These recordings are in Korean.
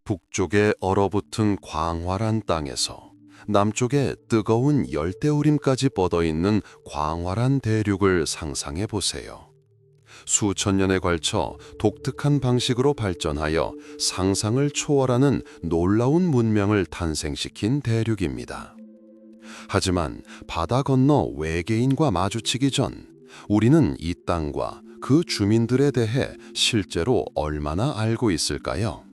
북쪽에 얼어붙은 광활한 땅에서 남쪽에 뜨거운 열대우림까지 뻗어있는 광활한 대륙을 상상해 보세요. 수천 년에 걸쳐 독특한 방식으로 발전하여 상상을 초월하는 놀라운 문명을 탄생시킨 대륙입니다. 하지만 바다 건너 외계인과 마주치기 전 우리는 이 땅과 그 주민들에 대해 실제로 얼마나 알고 있을까요?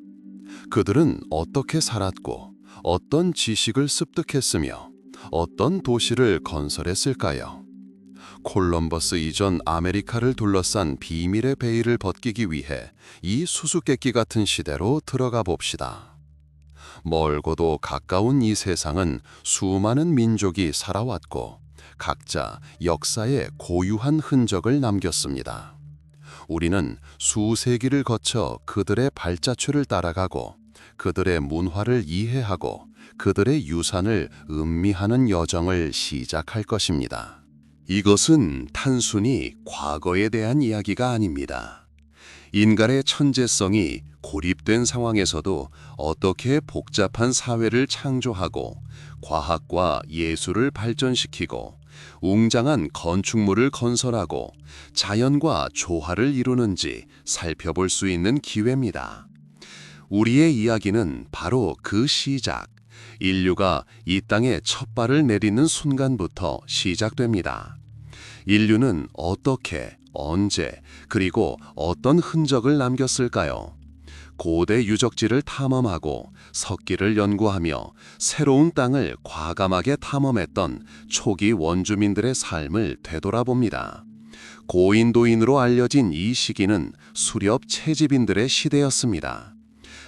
그들은 어떻게 살았고 어떤 지식을 습득했으며 어떤 도시를 건설했을까요? 콜럼버스 이전 아메리카를 둘러싼 비밀의 베일을 벗기기 위해 이 수수께끼 같은 시대로 들어가 봅시다. 멀고도 가까운 이 세상은 수많은 민족이 살아왔고 각자 역사에 고유한 흔적을 남겼습니다. 우리는 수세기를 거쳐 그들의 발자취를 따라가고 그들의 문화를 이해하고 그들의 유산을 음미하는 여정을 시작할 것입니다. 이것은 단순히 과거에 대한 이야기가 아닙니다. 인간의 천재성이 고립된 상황에서도 어떻게 복잡한 사회를 창조하고 과학과 예술을 발전시키고 웅장한 건축물을 건설하고 자연과 조화를 이루는지 살펴볼 수 있는 기회입니다. 우리의 이야기는 바로 그 시작, 인류가 이 땅에 첫 발을 내딛는 순간부터 시작됩니다. 인류는 어떻게, 언제, 그리고 어떤 흔적을 남겼을까요? 고대 유적지를 탐험하고 석기를 연구하며 새로운 땅을 과감하게 탐험했던 초기 원주민들의 삶을 되돌아봅니다. 고인도인으로 알려진 이 시기는 수렵 채집인들의 시대였습니다.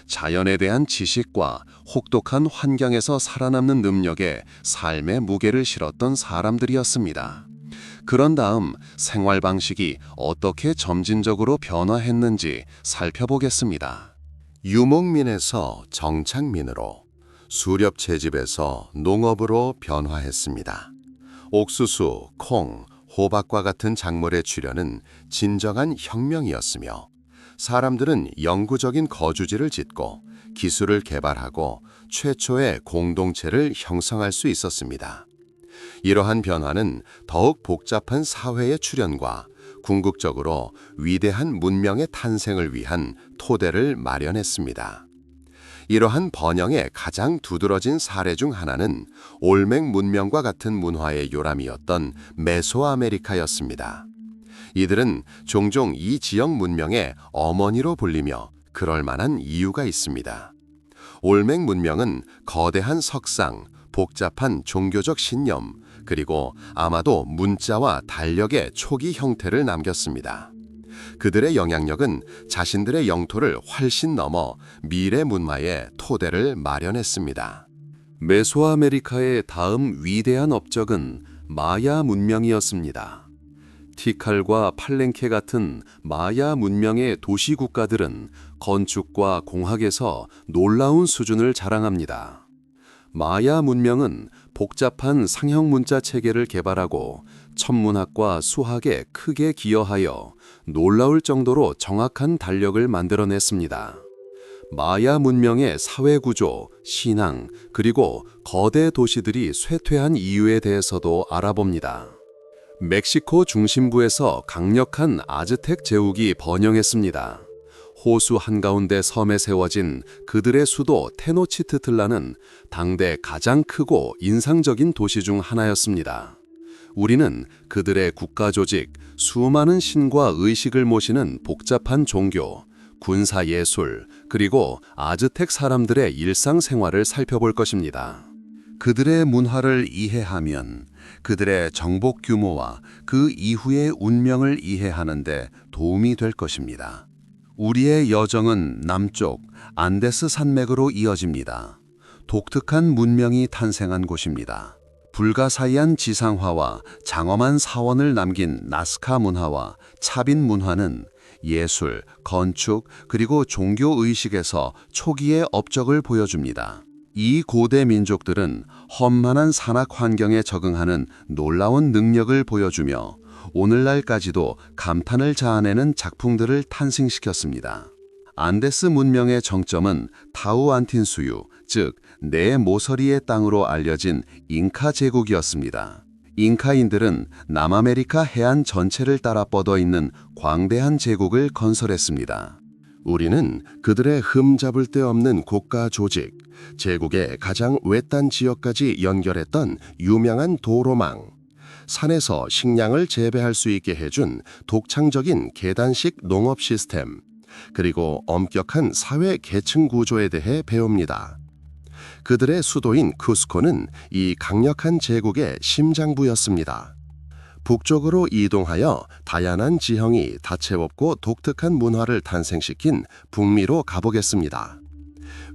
자연에 대한 지식과 혹독한 환경에서 살아남는 능력에 삶의 무게를 실었던 사람들이었습니다. 그런 다음 생활 방식이 어떻게 점진적으로 변화했는지 살펴보겠습니다. 유목민에서 정착민으로, 수렵 채집에서 농업으로 변화했습니다. 옥수수, 콩, 호박과 같은 작물의 출현은 진정한 혁명이었으며 사람들은 영구적인 거주지를 짓고 기술을 개발하고 최초의 공동체를 형성할 수 있었습니다. 이러한 변화는 더욱 복잡한 사회의 출현과 궁극적으로 위대한 문명의 탄생을 위한 토대를 마련했습니다. 이러한 번영의 가장 두드러진 사례 중 하나는 올맥 문명과 같은 문화의 요람이었던 메소아메리카였습니다. 이들은 종종 이 지역 문명의 어머니로 불리며 그럴 만한 이유가 있습니다. 올맥 문명은 거대한 석상, 복잡한 종교적 신념, 그리고 아마도 문자와 달력의 초기 형태를 남겼습니다. 그들의 영향력은 자신들의 영토를 훨씬 넘어 미래 문화의 토대를 마련했습니다. 메소아메리카의 다음 위대한 업적은 마야 문명이었습니다. 티칼과 팔렌케 같은 마야 문명의 도시 국가들은 건축과 공학에서 놀라운 수준을 자랑합니다. 마야 문명은 복잡한 상형 문자 체계를 개발하고 천문학과 수학에 크게 기여하여 놀라울 정도로 정확한 달력을 만들어냈습니다. 마야 문명의 사회 구조, 신앙, 그리고 거대 도시들이 쇠퇴한 이유에 대해서도 알아봅니다. 멕시코 중심부에서 강력한 아즈텍 제국이 번영했습니다. 호수 한가운데 섬에 세워진 그들의 수도 테노치트틀라는 당대 가장 크고 인상적인 도시 중 하나였습니다. 우리는 그들의 국가 조직, 수많은 신과 의식을 모시는 복잡한 종교, 군사 예술, 그리고 아즈텍 사람들의 일상생활을 살펴볼 것입니다. 그들의 문화를 이해하면 그들의 정복 규모와 그 이후의 운명을 이해하는 데 도움이 될 것입니다. 우리의 여정은 남쪽 안데스 산맥으로 이어집니다. 독특한 문명이 탄생한 곳입니다. 불가사의한 지상화와 장엄한 사원을 남긴 나스카 문화와 차빈 문화는 예술, 건축, 그리고 종교의식에서 초기의 업적을 보여줍니다. 이 고대 민족들은 험난한 산악 환경에 적응하는 놀라운 능력을 보여주며 오늘날까지도 감탄을 자아내는 작품들을 탄생시켰습니다. 안데스 문명의 정점은 타우안틴수유, 즉 네 모서리의 땅으로 알려진 잉카 제국이었습니다. 잉카인들은 남아메리카 해안 전체를 따라 뻗어 있는 광대한 제국을 건설했습니다. 우리는 그들의 흠잡을 데 없는 국가 조직, 제국의 가장 외딴 지역까지 연결했던 유명한 도로망, 산에서 식량을 재배할 수 있게 해준 독창적인 계단식 농업 시스템, 그리고 엄격한 사회 계층 구조에 대해 배웁니다. 그들의 수도인 쿠스코는 이 강력한 제국의 심장부였습니다. 북쪽으로 이동하여 다양한 지형이 다채롭고 독특한 문화를 탄생시킨 북미로 가보겠습니다.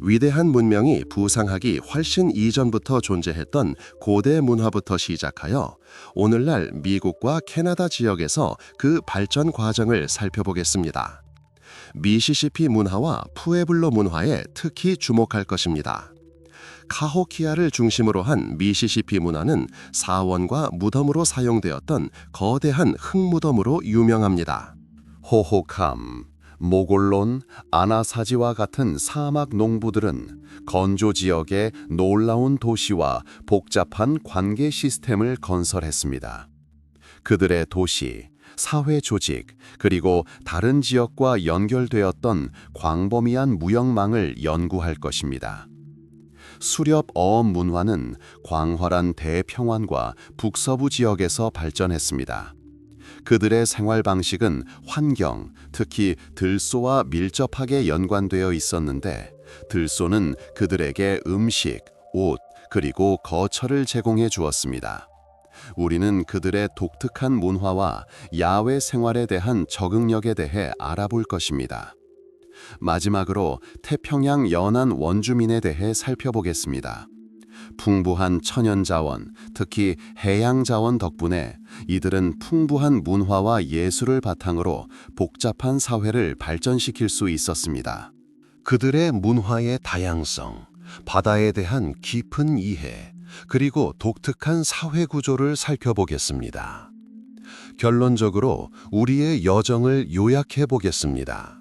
위대한 문명이 부상하기 훨씬 이전부터 존재했던 고대 문화부터 시작하여 오늘날 미국과 캐나다 지역에서 그 발전 과정을 살펴보겠습니다. 미시시피 문화와 푸에블로 문화에 특히 주목할 것입니다. 카호키아를 중심으로 한 미시시피 문화는 사원과 무덤으로 사용되었던 거대한 흙무덤으로 유명합니다. 호호캄, 모골론, 아나사지와 같은 사막 농부들은 건조 지역에 놀라운 도시와 복잡한 관계 시스템을 건설했습니다. 그들의 도시, 사회 조직, 그리고 다른 지역과 연결되었던 광범위한 무역망을 연구할 것입니다. 수렵 어업 문화는 광활한 대평원과 북서부 지역에서 발전했습니다. 그들의 생활 방식은 환경, 특히 들소와 밀접하게 연관되어 있었는데, 들소는 그들에게 음식, 옷, 그리고 거처를 제공해 주었습니다. 우리는 그들의 독특한 문화와 야외 생활에 대한 적응력에 대해 알아볼 것입니다. 마지막으로 태평양 연안 원주민에 대해 살펴보겠습니다. 풍부한 천연자원, 특히 해양자원 덕분에 이들은 풍부한 문화와 예술을 바탕으로 복잡한 사회를 발전시킬 수 있었습니다. 그들의 문화의 다양성, 바다에 대한 깊은 이해, 그리고 독특한 사회 구조를 살펴보겠습니다. 결론적으로 우리의 여정을 요약해 보겠습니다.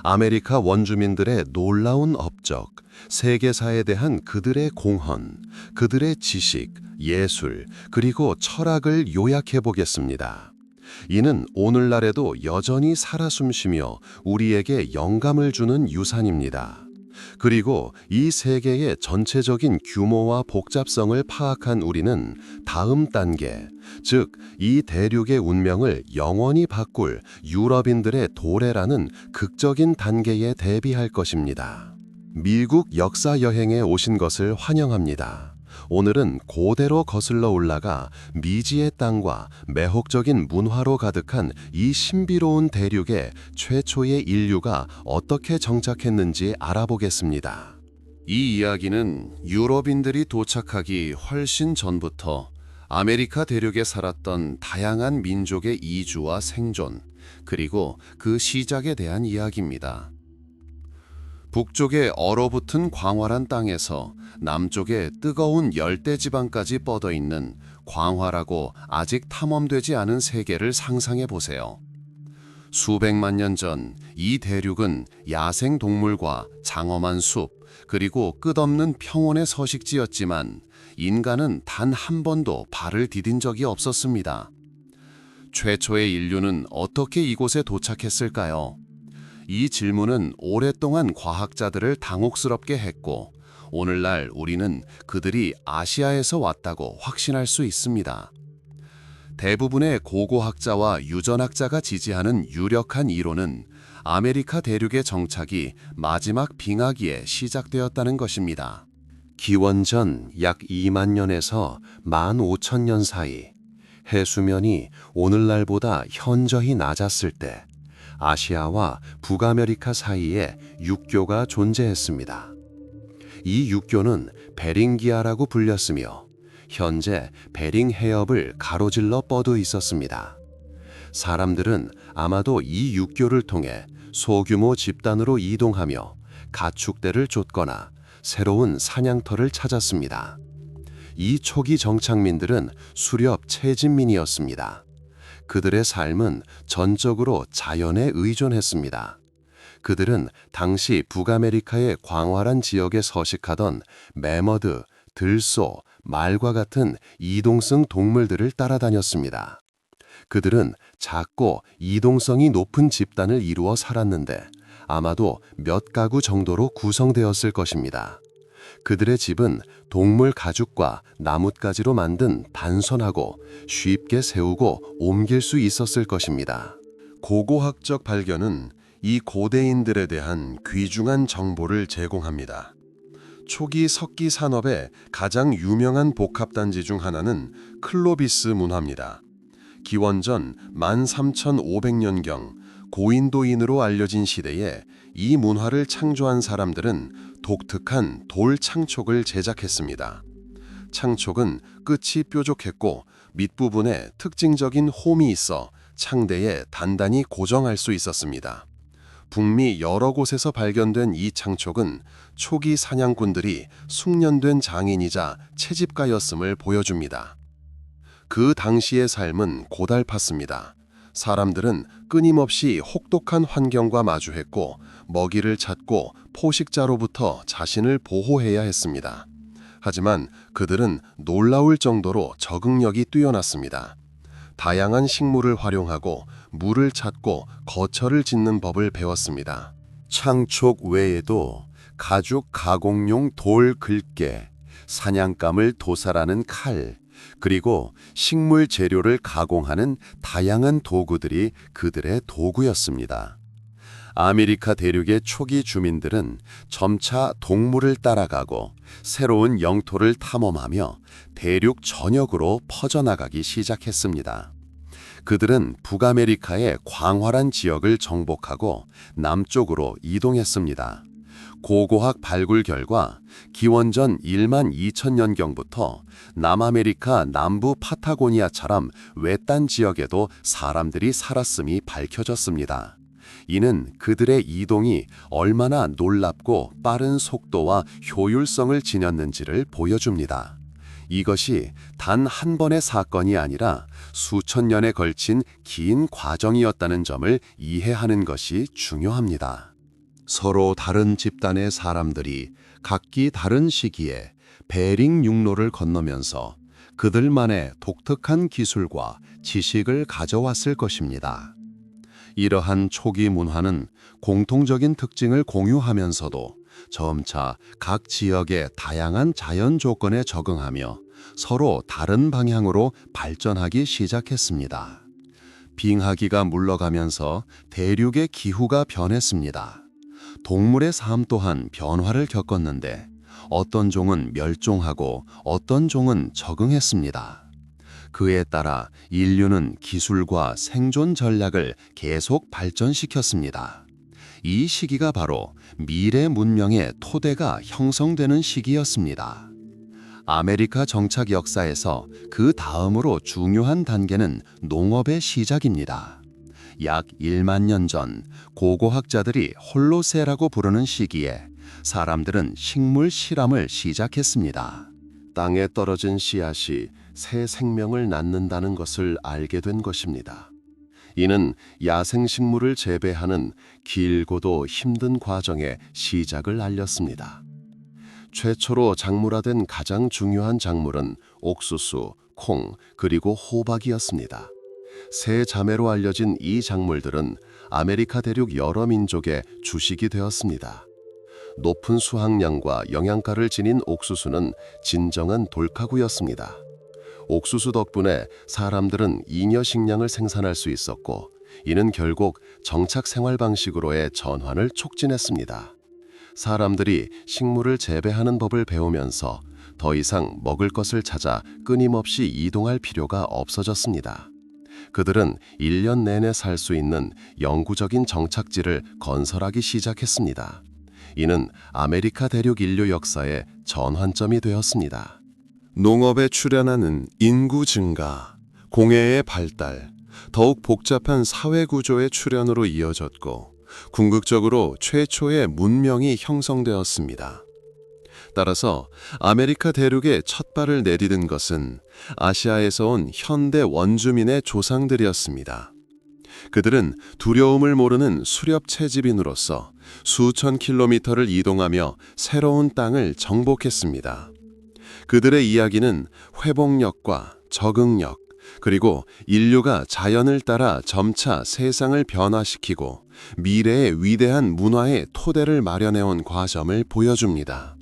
아메리카 원주민들의 놀라운 업적, 세계사에 대한 그들의 공헌, 그들의 지식, 예술, 그리고 철학을 요약해 보겠습니다. 이는 오늘날에도 여전히 살아 숨쉬며 우리에게 영감을 주는 유산입니다. 그리고 이 세계의 전체적인 규모와 복잡성을 파악한 우리는 다음 단계, 즉 이 대륙의 운명을 영원히 바꿀 유럽인들의 도래라는 극적인 단계에 대비할 것입니다. 미국 역사 여행에 오신 것을 환영합니다. 오늘은 고대로 거슬러 올라가 미지의 땅과 매혹적인 문화로 가득한 이 신비로운 대륙에 최초의 인류가 어떻게 정착했는지 알아보겠습니다. 이 이야기는 유럽인들이 도착하기 훨씬 전부터 아메리카 대륙에 살았던 다양한 민족의 이주와 생존, 그리고 그 시작에 대한 이야기입니다. 북쪽의 얼어붙은 광활한 땅에서 남쪽의 뜨거운 열대지방까지 뻗어 있는 광활하고 아직 탐험되지 않은 세계를 상상해 보세요. 수백만 년 전 이 대륙은 야생 동물과 장엄한 숲, 그리고 끝없는 평원의 서식지였지만 인간은 단 한 번도 발을 디딘 적이 없었습니다. 최초의 인류는 어떻게 이곳에 도착했을까요? 이 질문은 오랫동안 과학자들을 당혹스럽게 했고, 오늘날 우리는 그들이 아시아에서 왔다고 확신할 수 있습니다. 대부분의 고고학자와 유전학자가 지지하는 유력한 이론은 아메리카 대륙의 정착이 마지막 빙하기에 시작되었다는 것입니다. 기원전 약 2만 년에서 15,000년 사이, 해수면이 오늘날보다 현저히 낮았을 때 아시아와 북아메리카 사이에 육교가 존재했습니다. 이 육교는 베링기아라고 불렸으며 현재 베링 해협을 가로질러 뻗어 있었습니다. 사람들은 아마도 이 육교를 통해 소규모 집단으로 이동하며 가축대를 쫓거나 새로운 사냥터를 찾았습니다. 이 초기 정착민들은 수렵 채집민이었습니다. 그들의 삶은 전적으로 자연에 의존했습니다. 그들은 당시 북아메리카의 광활한 지역에 서식하던 매머드, 들소, 말과 같은 이동성 동물들을 따라다녔습니다. 그들은 작고 이동성이 높은 집단을 이루어 살았는데 아마도 몇 가구 정도로 구성되었을 것입니다. 그들의 집은 동물 가죽과 나뭇가지로 만든 단선하고 쉽게 세우고 옮길 수 있었을 것입니다. 고고학적 발견은 이 고대인들에 대한 귀중한 정보를 제공합니다. 초기 석기 산업의 가장 유명한 복합단지 중 하나는 클로비스 문화입니다. 기원전 13,500년경 고인도인으로 알려진 시대에 이 문화를 창조한 사람들은 독특한 돌 창촉을 제작했습니다. 창촉은 끝이 뾰족했고 밑부분에 특징적인 홈이 있어 창대에 단단히 고정할 수 있었습니다. 북미 여러 곳에서 발견된 이 창촉은 초기 사냥꾼들이 숙련된 장인이자 채집가였음을 보여줍니다. 그 당시의 삶은 고달팠습니다. 사람들은 끊임없이 혹독한 환경과 마주했고 먹이를 찾고 포식자로부터 자신을 보호해야 했습니다. 하지만 그들은 놀라울 정도로 적응력이 뛰어났습니다. 다양한 식물을 활용하고 물을 찾고 거처를 짓는 법을 배웠습니다. 창촉 외에도 가죽 가공용 돌 긁게, 사냥감을 도살하는 칼, 그리고 식물 재료를 가공하는 다양한 도구들이 그들의 도구였습니다. 아메리카 대륙의 초기 주민들은 점차 동물을 따라가고 새로운 영토를 탐험하며 대륙 전역으로 퍼져나가기 시작했습니다. 그들은 북아메리카의 광활한 지역을 정복하고 남쪽으로 이동했습니다. 고고학 발굴 결과 기원전 1만 2천년경부터 남아메리카 남부 파타고니아처럼 외딴 지역에도 사람들이 살았음이 밝혀졌습니다. 이는 그들의 이동이 얼마나 놀랍고 빠른 속도와 효율성을 지녔는지를 보여줍니다. 이것이 단 한 번의 사건이 아니라 수천 년에 걸친 긴 과정이었다는 점을 이해하는 것이 중요합니다. 서로 다른 집단의 사람들이 각기 다른 시기에 베링 육로를 건너면서 그들만의 독특한 기술과 지식을 가져왔을 것입니다. 이러한 초기 문화는 공통적인 특징을 공유하면서도 점차 각 지역의 다양한 자연 조건에 적응하며 서로 다른 방향으로 발전하기 시작했습니다. 빙하기가 물러가면서 대륙의 기후가 변했습니다. 동물의 삶 또한 변화를 겪었는데 어떤 종은 멸종하고 어떤 종은 적응했습니다. 그에 따라 인류는 기술과 생존 전략을 계속 발전시켰습니다. 이 시기가 바로 미래 문명의 토대가 형성되는 시기였습니다. 아메리카 정착 역사에서 그 다음으로 중요한 단계는 농업의 시작입니다. 약 1만 년 전 고고학자들이 홀로세라고 부르는 시기에 사람들은 식물 실험을 시작했습니다. 땅에 떨어진 씨앗이 새 생명을 낳는다는 것을 알게 된 것입니다. 이는 야생식물을 재배하는 길고도 힘든 과정의 시작을 알렸습니다. 최초로 작물화된 가장 중요한 작물은 옥수수, 콩, 그리고 호박이었습니다. 세 자매로 알려진 이 작물들은 아메리카 대륙 여러 민족의 주식이 되었습니다. 높은 수확량과 영양가를 지닌 옥수수는 진정한 돌가구였습니다. 옥수수 덕분에 사람들은 잉여 식량을 생산할 수 있었고, 이는 결국 정착 생활 방식으로의 전환을 촉진했습니다. 사람들이 식물을 재배하는 법을 배우면서 더 이상 먹을 것을 찾아 끊임없이 이동할 필요가 없어졌습니다. 그들은 1년 내내 살 수 있는 영구적인 정착지를 건설하기 시작했습니다. 이는 아메리카 대륙 인류 역사의 전환점이 되었습니다. 농업에 출현하는 인구 증가, 공해의 발달, 더욱 복잡한 사회 구조의 출현으로 이어졌고 궁극적으로 최초의 문명이 형성되었습니다. 따라서 아메리카 대륙에 첫 발을 내디딘 것은 아시아에서 온 현대 원주민의 조상들이었습니다. 그들은 두려움을 모르는 수렵 채집인으로서 수천 킬로미터를 이동하며 새로운 땅을 정복했습니다. 그들의 이야기는 회복력과 적응력, 그리고 인류가 자연을 따라 점차 세상을 변화시키고 미래의 위대한 문화의 토대를 마련해온 과정을 보여줍니다.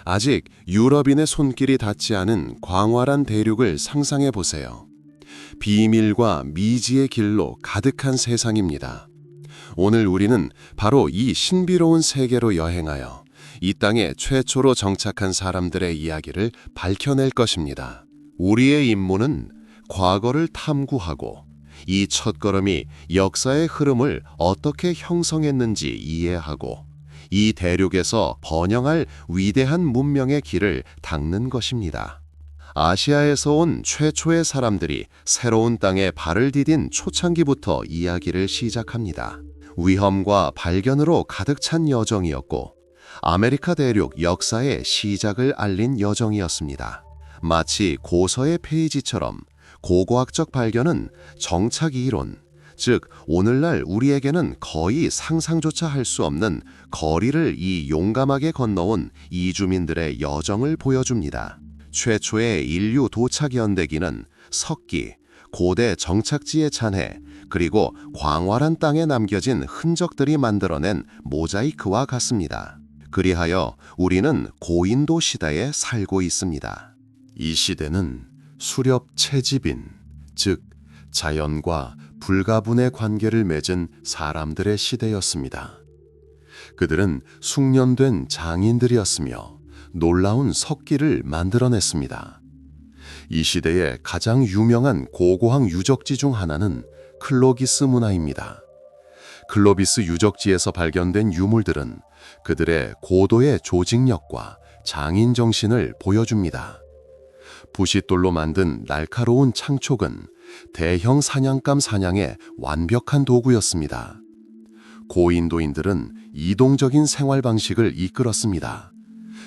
아직 유럽인의 손길이 닿지 않은 광활한 대륙을 상상해 보세요. 비밀과 미지의 길로 가득한 세상입니다. 오늘 우리는 바로 이 신비로운 세계로 여행하여 이 땅에 최초로 정착한 사람들의 이야기를 밝혀낼 것입니다. 우리의 임무는 과거를 탐구하고 이 첫걸음이 역사의 흐름을 어떻게 형성했는지 이해하고 이 대륙에서 번영할 위대한 문명의 길을 닦는 것입니다. 아시아에서 온 최초의 사람들이 새로운 땅에 발을 디딘 초창기부터 이야기를 시작합니다. 위험과 발견으로 가득 찬 여정이었고 아메리카 대륙 역사의 시작을 알린 여정이었습니다. 마치 고서의 페이지처럼 고고학적 발견은 정착 이론, 즉 오늘날 우리에게는 거의 상상조차 할 수 없는 거리를 이 용감하게 건너온 이주민들의 여정을 보여줍니다. 최초의 인류 도착 연대기는 석기, 고대 정착지의 잔해, 그리고 광활한 땅에 남겨진 흔적들이 만들어낸 모자이크와 같습니다. 그리하여 우리는 고인도 시대에 살고 있습니다. 이 시대는 수렵 채집인, 즉 자연과 불가분의 관계를 맺은 사람들의 시대였습니다. 그들은 숙련된 장인들이었으며 놀라운 석기를 만들어냈습니다. 이 시대의 가장 유명한 고고학 유적지 중 하나는 클로기스 문화입니다. 클로비스 유적지에서 발견된 유물들은 그들의 고도의 조직력과 장인 정신을 보여줍니다. 부싯돌로 만든 날카로운 창촉은 대형 사냥감 사냥의 완벽한 도구였습니다. 고인도인들은 이동적인 생활 방식을 이끌었습니다.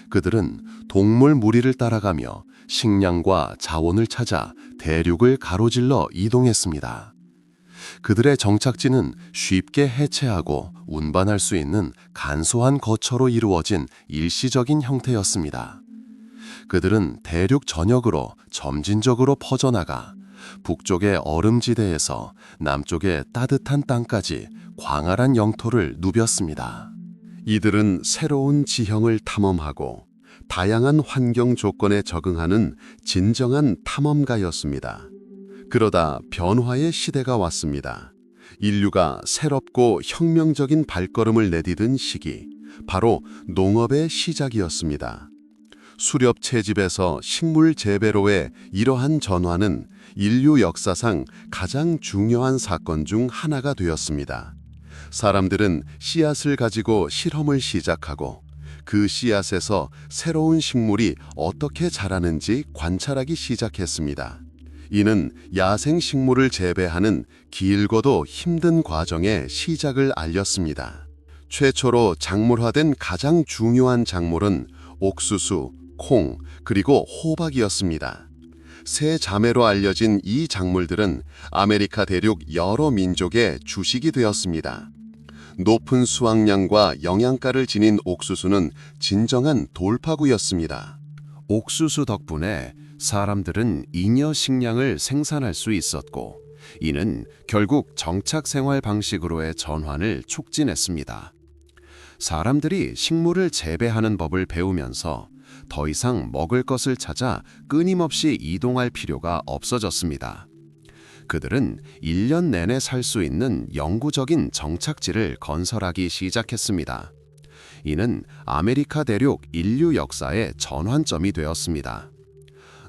그들은 동물 무리를 따라가며 식량과 자원을 찾아 대륙을 가로질러 이동했습니다. 그들의 정착지는 쉽게 해체하고 운반할 수 있는 간소한 거처로 이루어진 일시적인 형태였습니다. 그들은 대륙 전역으로 점진적으로 퍼져나가 북쪽의 얼음지대에서 남쪽의 따뜻한 땅까지 광활한 영토를 누볐습니다. 이들은 새로운 지형을 탐험하고 다양한 환경 조건에 적응하는 진정한 탐험가였습니다. 그러다 변화의 시대가 왔습니다. 인류가 새롭고 혁명적인 발걸음을 내디딘 시기, 바로 농업의 시작이었습니다. 수렵 채집에서 식물 재배로의 이러한 전환은 인류 역사상 가장 중요한 사건 중 하나가 되었습니다. 사람들은 씨앗을 가지고 실험을 시작하고 그 씨앗에서 새로운 식물이 어떻게 자라는지 관찰하기 시작했습니다. 이는 야생 식물을 재배하는 길고도 힘든 과정의 시작을 알렸습니다. 최초로 작물화된 가장 중요한 작물은 옥수수, 콩, 그리고 호박이었습니다. 세 자매로 알려진 이 작물들은 아메리카 대륙 여러 민족의 주식이 되었습니다. 높은 수확량과 영양가를 지닌 옥수수는 진정한 돌파구였습니다. 옥수수 덕분에 사람들은 잉여 식량을 생산할 수 있었고, 이는 결국 정착 생활 방식으로의 전환을 촉진했습니다. 사람들이 식물을 재배하는 법을 배우면서 더 이상 먹을 것을 찾아 끊임없이 이동할 필요가 없어졌습니다. 그들은 1년 내내 살 수 있는 영구적인 정착지를 건설하기 시작했습니다. 이는 아메리카 대륙 인류 역사의 전환점이 되었습니다.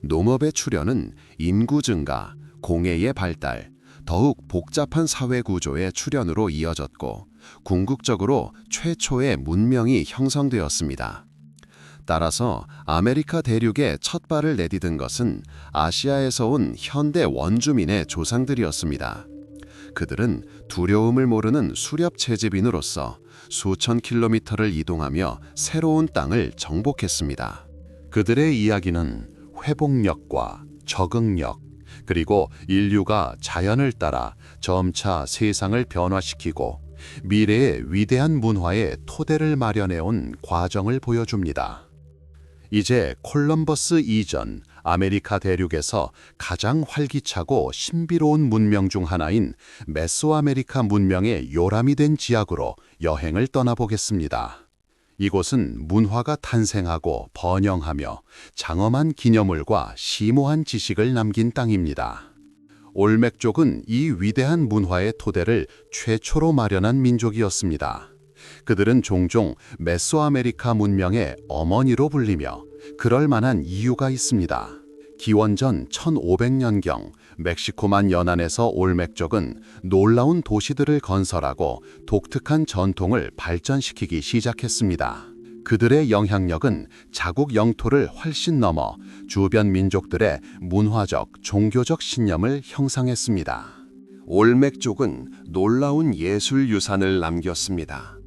농업의 출현은 인구 증가, 공해의 발달, 더욱 복잡한 사회 구조의 출현으로 이어졌고 궁극적으로 최초의 문명이 형성되었습니다. 따라서 아메리카 대륙에 첫 발을 내디딘 것은 아시아에서 온 현대 원주민의 조상들이었습니다. 그들은 두려움을 모르는 수렵 채집인으로서 수천 킬로미터를 이동하며 새로운 땅을 정복했습니다. 그들의 이야기는 회복력과 적응력, 그리고 인류가 자연을 따라 점차 세상을 변화시키고 미래의 위대한 문화의 토대를 마련해온 과정을 보여줍니다. 이제 콜럼버스 이전 아메리카 대륙에서 가장 활기차고 신비로운 문명 중 하나인 메소아메리카 문명의 요람이 된 지역으로 여행을 떠나보겠습니다. 이곳은 문화가 탄생하고 번영하며 장엄한 기념물과 심오한 지식을 남긴 땅입니다. 올맥족은 이 위대한 문화의 토대를 최초로 마련한 민족이었습니다. 그들은 종종 메소아메리카 문명의 어머니로 불리며 그럴 만한 이유가 있습니다. 기원전 1500년경 멕시코만 연안에서 올맥족은 놀라운 도시들을 건설하고 독특한 전통을 발전시키기 시작했습니다. 그들의 영향력은 자국 영토를 훨씬 넘어 주변 민족들의 문화적, 종교적 신념을 형성했습니다. 올맥족은 놀라운 예술 유산을 남겼습니다.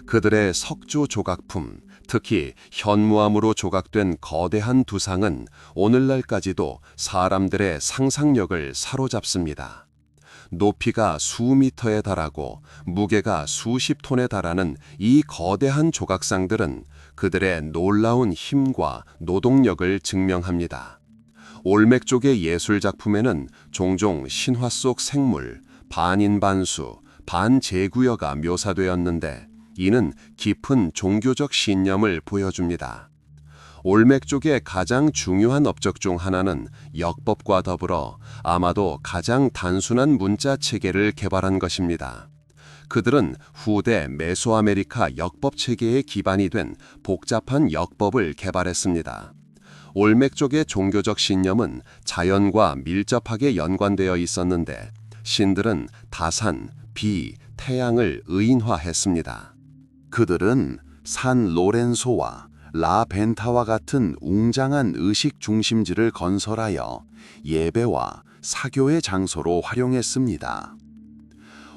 그들의 석조 조각품, 특히 현무암으로 조각된 거대한 두상은 오늘날까지도 사람들의 상상력을 사로잡습니다. 높이가 수미터에 달하고 무게가 수십 톤에 달하는 이 거대한 조각상들은 그들의 놀라운 힘과 노동력을 증명합니다. 올맥족의 예술작품에는 종종 신화 속 생물, 반인반수, 반제구여가 묘사되었는데 이는 깊은 종교적 신념을 보여줍니다. 올맥족의 가장 중요한 업적 중 하나는 역법과 더불어 아마도 가장 단순한 문자 체계를 개발한 것입니다. 그들은 후대 메소아메리카 역법 체계의 기반이 된 복잡한 역법을 개발했습니다. 올맥족의 종교적 신념은 자연과 밀접하게 연관되어 있었는데 신들은 다산, 비, 태양을 의인화했습니다. 그들은 산 로렌소와 라 벤타와 같은 웅장한 의식 중심지를 건설하여 예배와 사교의 장소로 활용했습니다.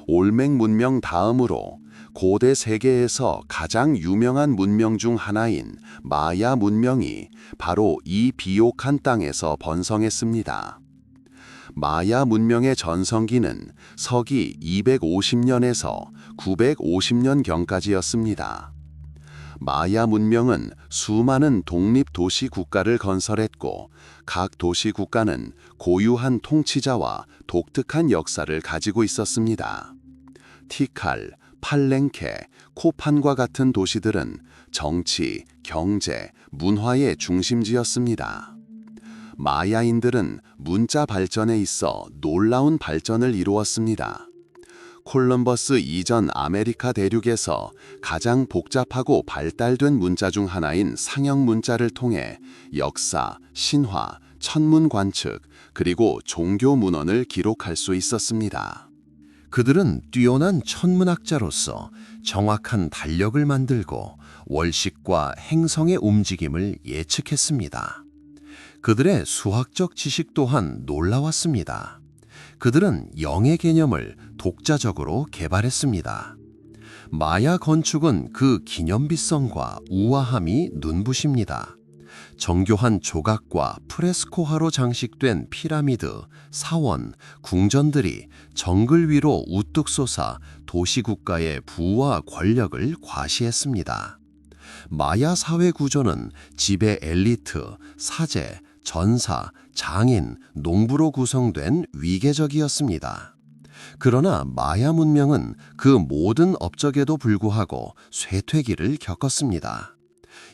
올맥 문명 다음으로 고대 세계에서 가장 유명한 문명 중 하나인 마야 문명이 바로 이 비옥한 땅에서 번성했습니다. 마야 문명의 전성기는 서기 250년에서 950년경까지였습니다. 마야 문명은 수많은 독립도시 국가를 건설했고 각 도시 국가는 고유한 통치자와 독특한 역사를 가지고 있었습니다. 티칼, 팔렌케, 코판과 같은 도시들은 정치, 경제, 문화의 중심지였습니다. 마야인들은 문자 발전에 있어 놀라운 발전을 이루었습니다. 콜럼버스 이전 아메리카 대륙에서 가장 복잡하고 발달된 문자 중 하나인 상형 문자를 통해 역사, 신화, 천문 관측, 그리고 종교 문헌을 기록할 수 있었습니다. 그들은 뛰어난 천문학자로서 정확한 달력을 만들고 월식과 행성의 움직임을 예측했습니다. 그들의 수학적 지식 또한 놀라웠습니다. 그들은 영의 개념을 독자적으로 개발했습니다. 마야 건축은 그 기념비성과 우아함이 눈부십니다. 정교한 조각과 프레스코화로 장식된 피라미드, 사원, 궁전들이 정글 위로 우뚝 솟아 도시국가의 부와 권력을 과시했습니다. 마야 사회 구조는 지배 엘리트, 사제, 전사, 장인, 농부로 구성된 위계적이었습니다. 그러나 마야 문명은 그 모든 업적에도 불구하고 쇠퇴기를 겪었습니다.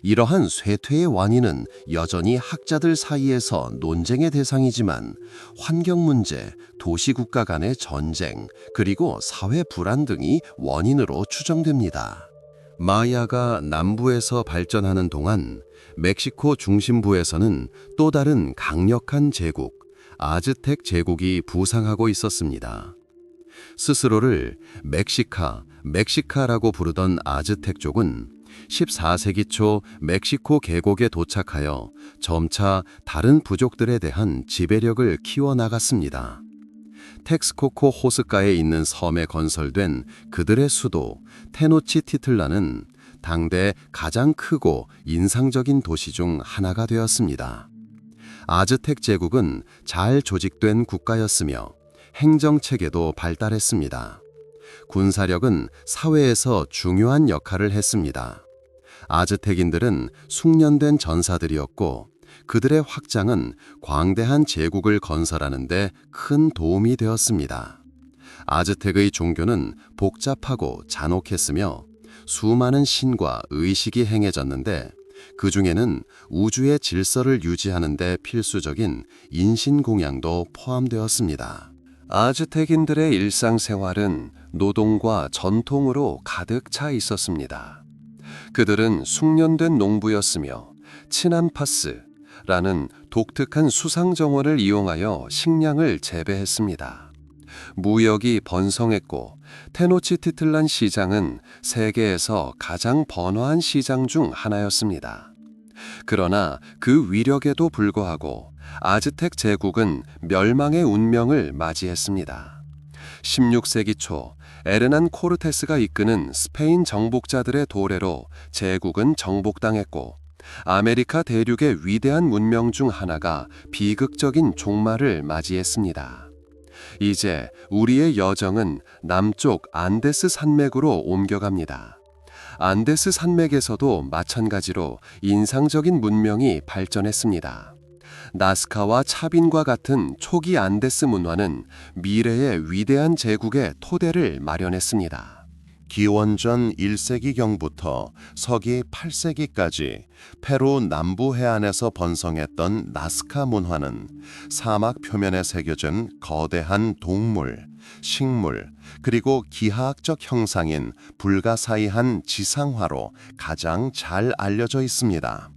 이러한 쇠퇴의 원인은 여전히 학자들 사이에서 논쟁의 대상이지만 환경 문제, 도시국가 간의 전쟁, 그리고 사회 불안 등이 원인으로 추정됩니다. 마야가 남부에서 발전하는 동안 멕시코 중심부에서는 또 다른 강력한 제국, 아즈텍 제국이 부상하고 있었습니다. 스스로를 멕시카라고 부르던 아즈텍족은 14세기 초 멕시코 계곡에 도착하여 점차 다른 부족들에 대한 지배력을 키워나갔습니다. 텍스코코 호스가에 있는 섬에 건설된 그들의 수도 테노치티틀라는 당대 가장 크고 인상적인 도시 중 하나가 되었습니다. 아즈텍 제국은 잘 조직된 국가였으며 행정체계도 발달했습니다. 군사력은 사회에서 중요한 역할을 했습니다. 아즈텍인들은 숙련된 전사들이었고 그들의 확장은 광대한 제국을 건설하는 데 큰 도움이 되었습니다. 아즈텍의 종교는 복잡하고 잔혹했으며 수많은 신과 의식이 행해졌는데 그 중에는 우주의 질서를 유지하는 데 필수적인 인신공양도 포함되었습니다. 아즈텍인들의 일상생활은 노동과 전통으로 가득 차 있었습니다. 그들은 숙련된 농부였으며 치난파스라는 독특한 수상정원을 이용하여 식량을 재배했습니다. 무역이 번성했고 테노치티틀란 시장은 세계에서 가장 번화한 시장 중 하나였습니다. 그러나 그 위력에도 불구하고 아즈텍 제국은 멸망의 운명을 맞이했습니다. 16세기 초 에르난 코르테스가 이끄는 스페인 정복자들의 도래로 제국은 정복당했고 아메리카 대륙의 위대한 문명 중 하나가 비극적인 종말을 맞이했습니다. 이제 우리의 여정은 남쪽 안데스 산맥으로 옮겨갑니다. 안데스 산맥에서도 마찬가지로 인상적인 문명이 발전했습니다. 나스카와 차빈과 같은 초기 안데스 문화는 미래의 위대한 제국의 토대를 마련했습니다. 기원전 1세기경부터 서기 8세기까지 페루 남부 해안에서 번성했던 나스카 문화는 사막 표면에 새겨진 거대한 동물, 식물, 그리고 기하학적 형상인 불가사의한 지상화로 가장 잘 알려져 있습니다.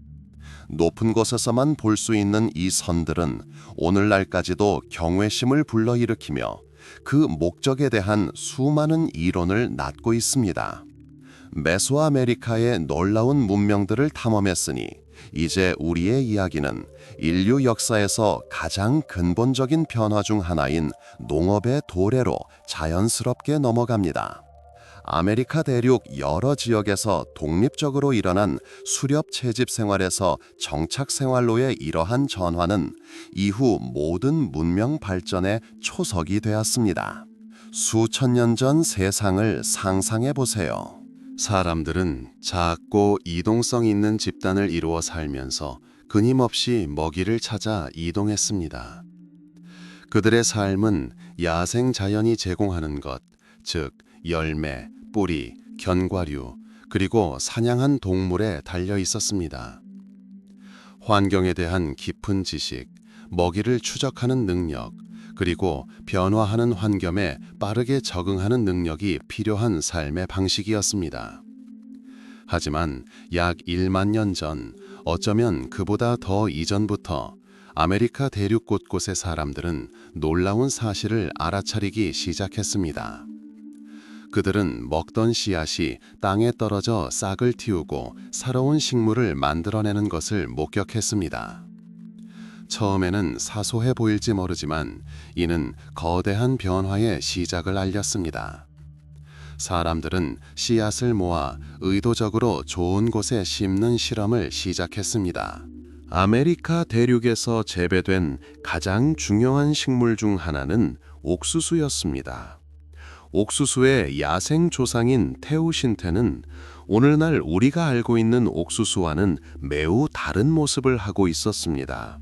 높은 곳에서만 볼 수 있는 이 선들은 오늘날까지도 경외심을 불러일으키며 그 목적에 대한 수많은 이론을 낳고 있습니다. 메소아메리카의 놀라운 문명들을 탐험했으니 이제 우리의 이야기는 인류 역사에서 가장 근본적인 변화 중 하나인 농업의 도래로 자연스럽게 넘어갑니다. 아메리카 대륙 여러 지역에서 독립적으로 일어난 수렵 채집 생활에서 정착 생활로의 이러한 전환은 이후 모든 문명 발전의 초석이 되었습니다. 수천 년 전 세상을 상상해 보세요. 사람들은 작고 이동성 있는 집단을 이루어 살면서 끊임없이 먹이를 찾아 이동했습니다. 그들의 삶은 야생 자연이 제공하는 것, 즉 열매, 뿌리, 견과류, 그리고 사냥한 동물에 달려 있었습니다. 환경에 대한 깊은 지식, 먹이를 추적하는 능력, 그리고 변화하는 환경에 빠르게 적응하는 능력이 필요한 삶의 방식이었습니다. 하지만 약 1만 년 전, 어쩌면 그보다 더 이전부터 아메리카 대륙 곳곳의 사람들은 놀라운 사실을 알아차리기 시작했습니다. 그들은 먹던 씨앗이 땅에 떨어져 싹을 틔우고 새로운 식물을 만들어내는 것을 목격했습니다. 처음에는 사소해 보일지 모르지만 이는 거대한 변화의 시작을 알렸습니다. 사람들은 씨앗을 모아 의도적으로 좋은 곳에 심는 실험을 시작했습니다. 아메리카 대륙에서 재배된 가장 중요한 식물 중 하나는 옥수수였습니다. 옥수수의 야생 조상인 테우신테는 오늘날 우리가 알고 있는 옥수수와는 매우 다른 모습을 하고 있었습니다.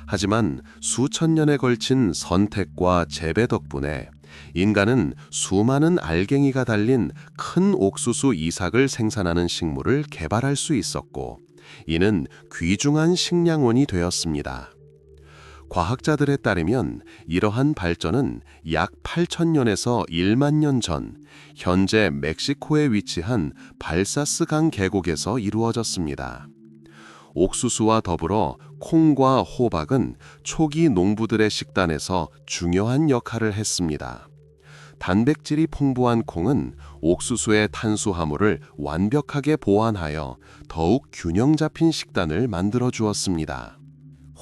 하지만 수천 년에 걸친 선택과 재배 덕분에 인간은 수많은 알갱이가 달린 큰 옥수수 이삭을 생산하는 식물을 개발할 수 있었고, 이는 귀중한 식량원이 되었습니다. 과학자들에 따르면 이러한 발전은 약 8,000년에서 1만 년 전, 현재 멕시코에 위치한 발사스 강 계곡에서 이루어졌습니다. 옥수수와 더불어 콩과 호박은 초기 농부들의 식단에서 중요한 역할을 했습니다. 단백질이 풍부한 콩은 옥수수의 탄수화물을 완벽하게 보완하여 더욱 균형 잡힌 식단을 만들어 주었습니다.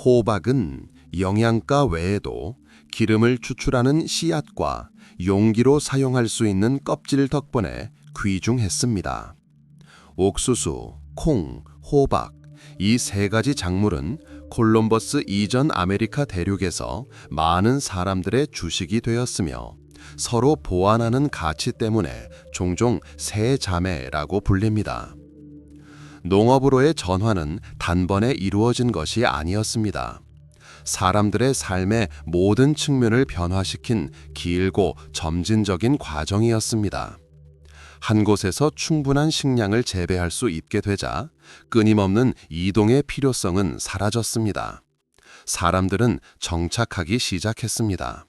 호박은 영양가 외에도 기름을 추출하는 씨앗과 용기로 사용할 수 있는 껍질 덕분에 귀중했습니다. 옥수수, 콩, 호박, 이 세 가지 작물은 콜럼버스 이전 아메리카 대륙에서 많은 사람들의 주식이 되었으며 서로 보완하는 가치 때문에 종종 세 자매라고 불립니다. 농업으로의 전환은 단번에 이루어진 것이 아니었습니다. 사람들의 삶의 모든 측면을 변화시킨 길고 점진적인 과정이었습니다. 한 곳에서 충분한 식량을 재배할 수 있게 되자 끊임없는 이동의 필요성은 사라졌습니다. 사람들은 정착하기 시작했습니다.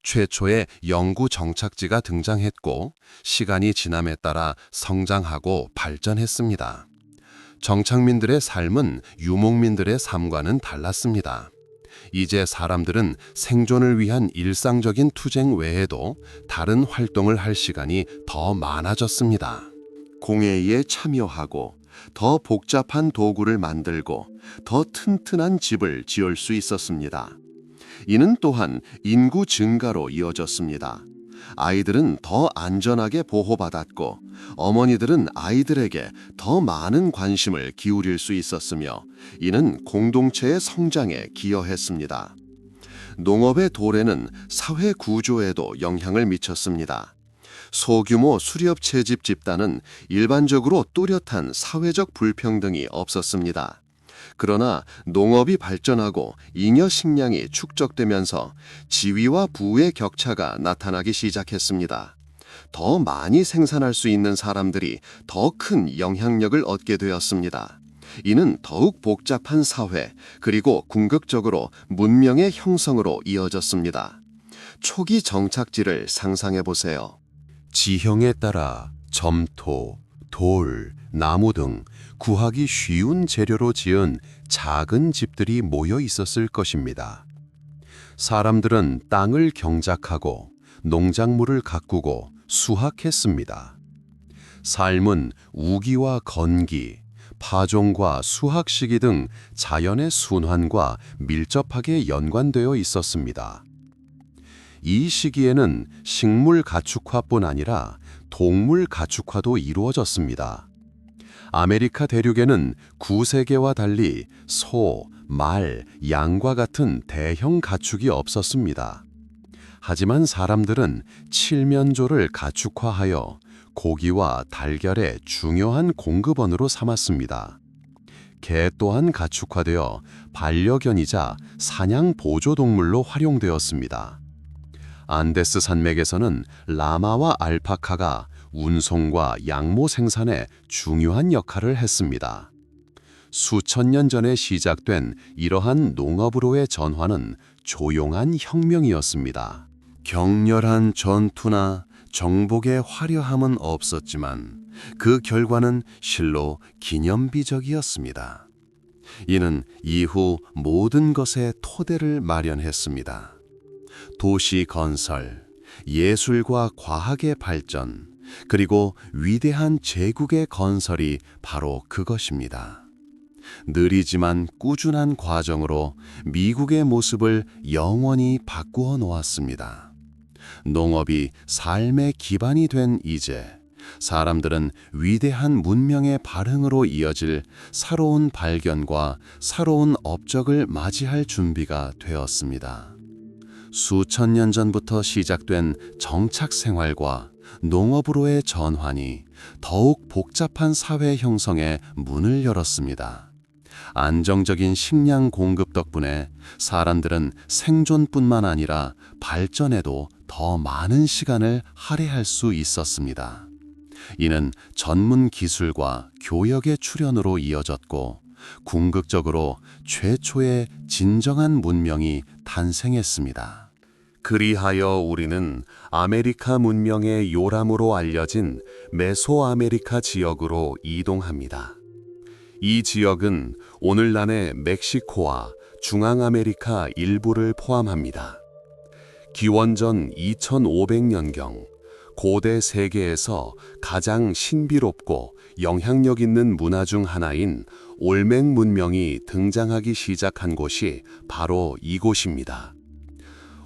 최초의 영구 정착지가 등장했고 시간이 지남에 따라 성장하고 발전했습니다. 정착민들의 삶은 유목민들의 삶과는 달랐습니다. 이제 사람들은 생존을 위한 일상적인 투쟁 외에도 다른 활동을 할 시간이 더 많아졌습니다. 공예에 참여하고 더 복잡한 도구를 만들고 더 튼튼한 집을 지을 수 있었습니다. 이는 또한 인구 증가로 이어졌습니다. 아이들은 더 안전하게 보호받았고 어머니들은 아이들에게 더 많은 관심을 기울일 수 있었으며 이는 공동체의 성장에 기여했습니다. 농업의 도래는 사회 구조에도 영향을 미쳤습니다. 소규모 수렵 채집 집단은 일반적으로 뚜렷한 사회적 불평등이 없었습니다. 그러나 농업이 발전하고 잉여 식량이 축적되면서 지위와 부의 격차가 나타나기 시작했습니다. 더 많이 생산할 수 있는 사람들이 더 큰 영향력을 얻게 되었습니다. 이는 더욱 복잡한 사회 그리고 궁극적으로 문명의 형성으로 이어졌습니다. 초기 정착지를 상상해 보세요. 지형에 따라 점토, 돌, 나무 등 구하기 쉬운 재료로 지은 작은 집들이 모여 있었을 것입니다. 사람들은 땅을 경작하고 농작물을 가꾸고 수확했습니다. 삶은 우기와 건기, 파종과 수확 시기 등 자연의 순환과 밀접하게 연관되어 있었습니다. 이 시기에는 식물 가축화뿐 아니라 동물 가축화도 이루어졌습니다. 아메리카 대륙에는 구세계와 달리 소, 말, 양과 같은 대형 가축이 없었습니다. 하지만 사람들은 칠면조를 가축화하여 고기와 달걀의 중요한 공급원으로 삼았습니다. 개 또한 가축화되어 반려견이자 사냥 보조동물로 활용되었습니다. 안데스 산맥에서는 라마와 알파카가 운송과 양모 생산에 중요한 역할을 했습니다. 수천 년 전에 시작된 이러한 농업으로의 전환은 조용한 혁명이었습니다. 격렬한 전투나 정복의 화려함은 없었지만 그 결과는 실로 기념비적이었습니다. 이는 이후 모든 것의 토대를 마련했습니다. 도시 건설, 예술과 과학의 발전, 그리고 위대한 제국의 건설이 바로 그것입니다. 느리지만 꾸준한 과정으로 미국의 모습을 영원히 바꾸어 놓았습니다. 농업이 삶의 기반이 된 이제 사람들은 위대한 문명의 발흥으로 이어질 새로운 발견과 새로운 업적을 맞이할 준비가 되었습니다. 수천 년 전부터 시작된 정착 생활과 농업으로의 전환이 더욱 복잡한 사회 형성에 문을 열었습니다. 안정적인 식량 공급 덕분에 사람들은 생존뿐만 아니라 발전에도 더 많은 시간을 할애할 수 있었습니다. 이는 전문 기술과 교역의 출현으로 이어졌고 궁극적으로 최초의 진정한 문명이 탄생했습니다. 그리하여 우리는 아메리카 문명의 요람으로 알려진 메소아메리카 지역으로 이동합니다. 이 지역은 오늘날의 멕시코와 중앙아메리카 일부를 포함합니다. 기원전 2500년경 고대 세계에서 가장 신비롭고 영향력 있는 문화 중 하나인 올맥 문명이 등장하기 시작한 곳이 바로 이곳입니다.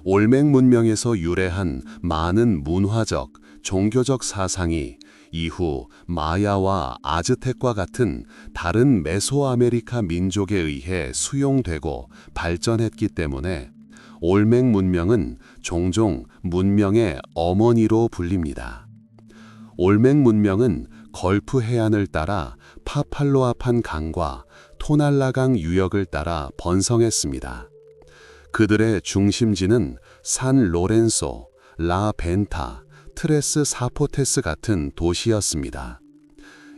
올맥 문명에서 유래한 많은 문화적, 종교적 사상이 이후 마야와 아즈텍과 같은 다른 메소아메리카 민족에 의해 수용되고 발전했기 때문에 올맥 문명은 종종 문명의 어머니로 불립니다. 올맥 문명은 걸프 해안을 따라 파팔로아판 강과 토날라강 유역을 따라 번성했습니다. 그들의 중심지는 산 로렌소, 라 벤타, 트레스 사포테스 같은 도시였습니다.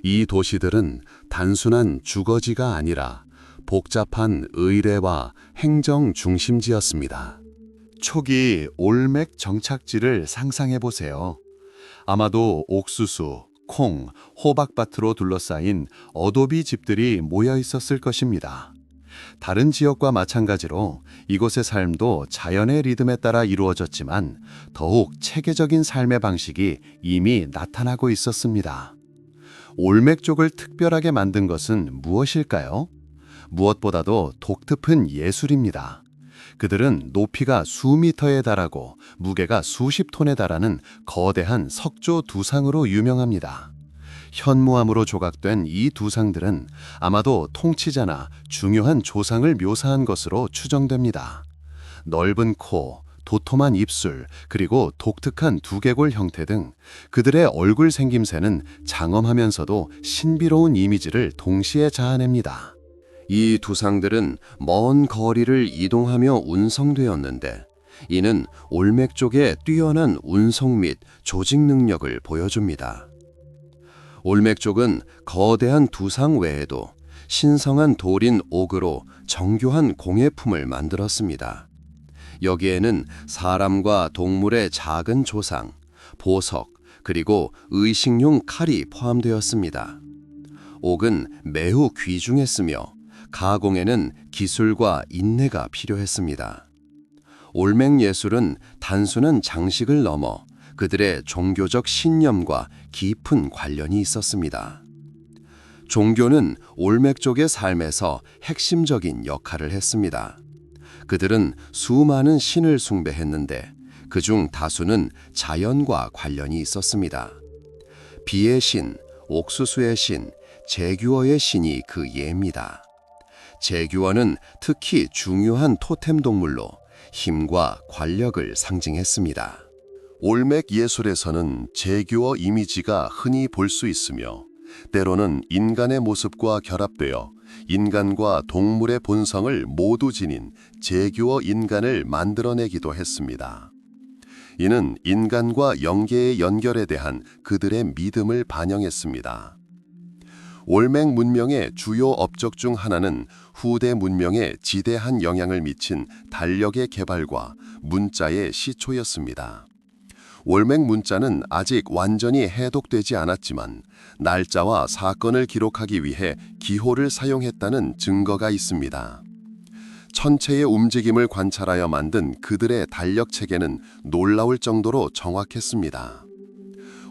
이 도시들은 단순한 주거지가 아니라 복잡한 의례와 행정 중심지였습니다. 초기 올맥 정착지를 상상해 보세요. 아마도 옥수수, 콩, 호박밭으로 둘러싸인 어도비 집들이 모여 있었을 것입니다. 다른 지역과 마찬가지로 이곳의 삶도 자연의 리듬에 따라 이루어졌지만 더욱 체계적인 삶의 방식이 이미 나타나고 있었습니다. 올맥 쪽을 특별하게 만든 것은 무엇일까요? 무엇보다도 독특한 예술입니다. 그들은 높이가 수미터에 달하고 무게가 수십 톤에 달하는 거대한 석조 두상으로 유명합니다. 현무암으로 조각된 이 두상들은 아마도 통치자나 중요한 조상을 묘사한 것으로 추정됩니다. 넓은 코, 도톰한 입술, 그리고 독특한 두개골 형태 등 그들의 얼굴 생김새는 장엄하면서도 신비로운 이미지를 동시에 자아냅니다. 이 두상들은 먼 거리를 이동하며 운송되었는데 이는 올맥 쪽의 뛰어난 운송 및 조직 능력을 보여줍니다. 올맥 쪽은 거대한 두상 외에도 신성한 돌인 옥으로 정교한 공예품을 만들었습니다. 여기에는 사람과 동물의 작은 조상, 보석, 그리고 의식용 칼이 포함되었습니다. 옥은 매우 귀중했으며 가공에는 기술과 인내가 필요했습니다. 올맥 예술은 단순한 장식을 넘어 그들의 종교적 신념과 깊은 관련이 있었습니다. 종교는 올맥족의 삶에서 핵심적인 역할을 했습니다. 그들은 수많은 신을 숭배했는데 그중 다수는 자연과 관련이 있었습니다. 비의 신, 옥수수의 신, 제규어의 신이 그 예입니다. 제규어는 특히 중요한 토템 동물로 힘과 관력을 상징했습니다. 올맥 예술에서는 제규어 이미지가 흔히 볼 수 있으며 때로는 인간의 모습과 결합되어 인간과 동물의 본성을 모두 지닌 제규어 인간을 만들어내기도 했습니다. 이는 인간과 영계의 연결에 대한 그들의 믿음을 반영했습니다. 올맥 문명의 주요 업적 중 하나는 후대 문명에 지대한 영향을 미친 달력의 개발과 문자의 시초였습니다. 올맥 문자는 아직 완전히 해독되지 않았지만 날짜와 사건을 기록하기 위해 기호를 사용했다는 증거가 있습니다. 천체의 움직임을 관찰하여 만든 그들의 달력 체계는 놀라울 정도로 정확했습니다.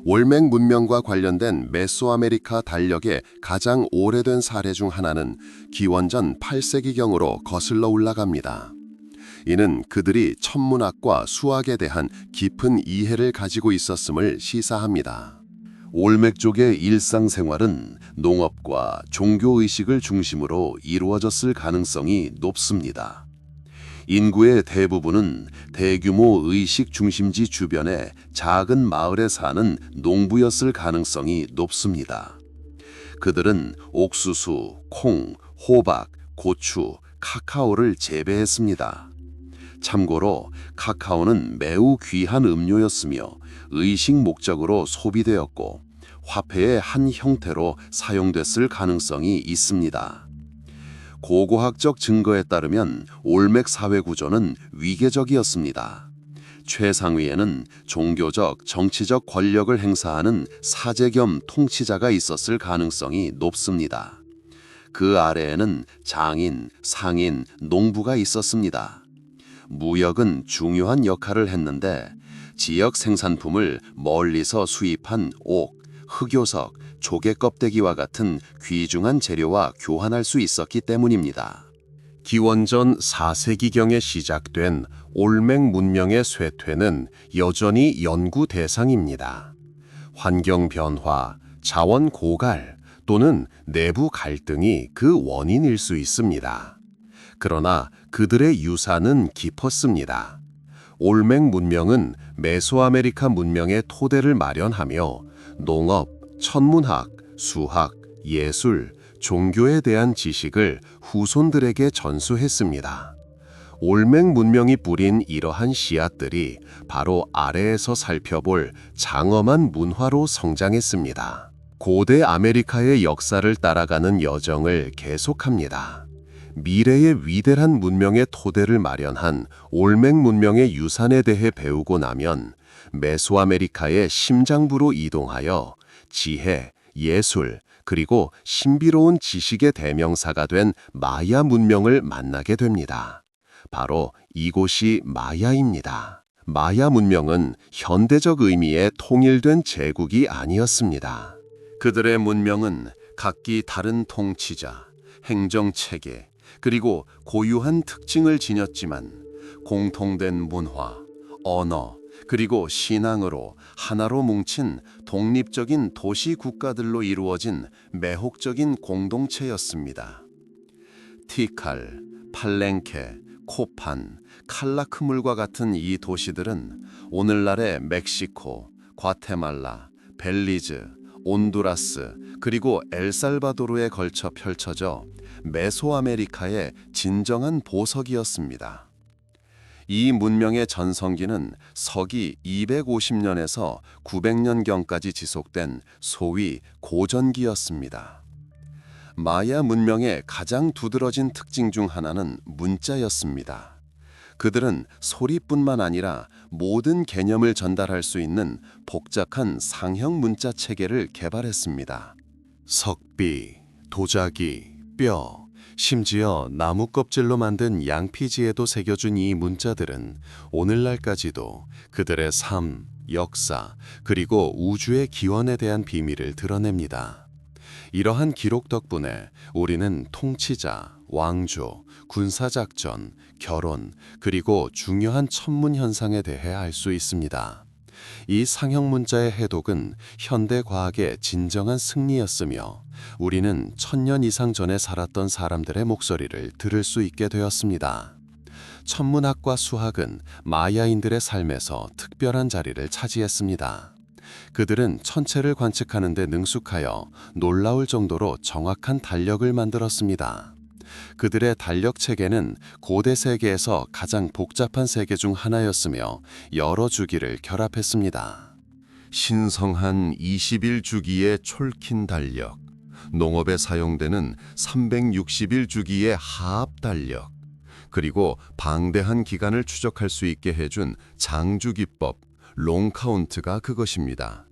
올맥 문명과 관련된 메소아메리카 달력의 가장 오래된 사례 중 하나는 기원전 8세기경으로 거슬러 올라갑니다. 이는 그들이 천문학과 수학에 대한 깊은 이해를 가지고 있었음을 시사합니다. 올맥족의 일상생활은 농업과 종교의식을 중심으로 이루어졌을 가능성이 높습니다. 인구의 대부분은 대규모 의식 중심지 주변의 작은 마을에 사는 농부였을 가능성이 높습니다. 그들은 옥수수, 콩, 호박, 고추, 카카오를 재배했습니다. 참고로 카카오는 매우 귀한 음료였으며 의식 목적으로 소비되었고 화폐의 한 형태로 사용됐을 가능성이 있습니다. 고고학적 증거에 따르면 올맥 사회 구조는 위계적이었습니다. 최상위에는 종교적, 정치적 권력을 행사하는 사제 겸 통치자가 있었을 가능성이 높습니다. 그 아래에는 장인, 상인, 농부가 있었습니다. 무역은 중요한 역할을 했는데 지역 생산품을 멀리서 수입한 옥, 흑요석, 조개 껍데기와 같은 귀중한 재료와 교환할 수 있었기 때문입니다. 기원전 4세기경에 시작된 올맥 문명의 쇠퇴는 여전히 연구 대상입니다. 환경 변화, 자원 고갈 또는 내부 갈등이 그 원인일 수 있습니다. 그러나 그들의 유산은 깊었습니다. 올맥 문명은 메소아메리카 문명의 토대를 마련하며 농업, 천문학, 수학, 예술, 종교에 대한 지식을 후손들에게 전수했습니다. 올맥 문명이 뿌린 이러한 씨앗들이 바로 아래에서 살펴볼 장엄한 문화로 성장했습니다. 고대 아메리카의 역사를 따라가는 여정을 계속합니다. 미래의 위대한 문명의 토대를 마련한 올맥 문명의 유산에 대해 배우고 나면 메소아메리카의 심장부로 이동하여 지혜, 예술, 그리고 신비로운 지식의 대명사가 된 마야 문명을 만나게 됩니다. 바로 이곳이 마야입니다. 마야 문명은 현대적 의미의 통일된 제국이 아니었습니다. 그들의 문명은 각기 다른 통치자, 행정체계, 그리고 고유한 특징을 지녔지만 공통된 문화, 언어, 그리고 신앙으로 하나로 뭉친 독립적인 도시 국가들로 이루어진 매혹적인 공동체였습니다. 티칼, 팔렌케, 코판, 칼라크물과 같은 이 도시들은 오늘날의 멕시코, 과테말라, 벨리즈, 온두라스, 그리고 엘살바도르에 걸쳐 펼쳐져 메소아메리카의 진정한 보석이었습니다. 이 문명의 전성기는 서기 250년에서 900년경까지 지속된 소위 고전기였습니다. 마야 문명의 가장 두드러진 특징 중 하나는 문자였습니다. 그들은 소리뿐만 아니라 모든 개념을 전달할 수 있는 복잡한 상형 문자 체계를 개발했습니다. 석비, 도자기, 뼈, 심지어 나무 껍질로 만든 양피지에도 새겨준 이 문자들은 오늘날까지도 그들의 삶, 역사, 그리고 우주의 기원에 대한 비밀을 드러냅니다. 이러한 기록 덕분에 우리는 통치자, 왕조, 군사작전, 결혼, 그리고 중요한 천문 현상에 대해 알 수 있습니다. 이 상형 문자의 해독은 현대 과학의 진정한 승리였으며 우리는 1000년 이상 전에 살았던 사람들의 목소리를 들을 수 있게 되었습니다. 천문학과 수학은 마야인들의 삶에서 특별한 자리를 차지했습니다. 그들은 천체를 관측하는 데 능숙하여 놀라울 정도로 정확한 달력을 만들었습니다. 그들의 달력 체계는 고대 세계에서 가장 복잡한 세계 중 하나였으며 여러 주기를 결합했습니다. 신성한 21주기의 촐킨 달력, 농업에 사용되는 361주기의 하압 달력, 그리고 방대한 기간을 추적할 수 있게 해준 장주기법, 롱카운트가 그것입니다.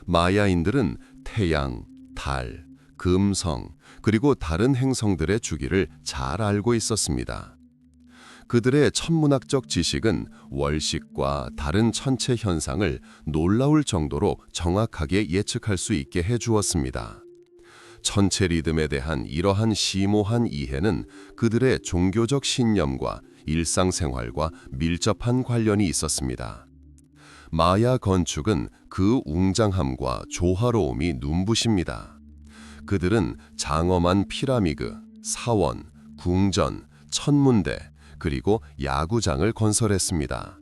마야인들은 태양, 달, 금성, 그리고 다른 행성들의 주기를 잘 알고 있었습니다. 그들의 천문학적 지식은 월식과 다른 천체 현상을 놀라울 정도로 정확하게 예측할 수 있게 해주었습니다. 천체 리듬에 대한 이러한 심오한 이해는 그들의 종교적 신념과 일상생활과 밀접한 관련이 있었습니다. 마야 건축은 그 웅장함과 조화로움이 눈부십니다. 그들은 장엄한 피라미드, 사원, 궁전, 천문대, 그리고 야구장을 건설했습니다.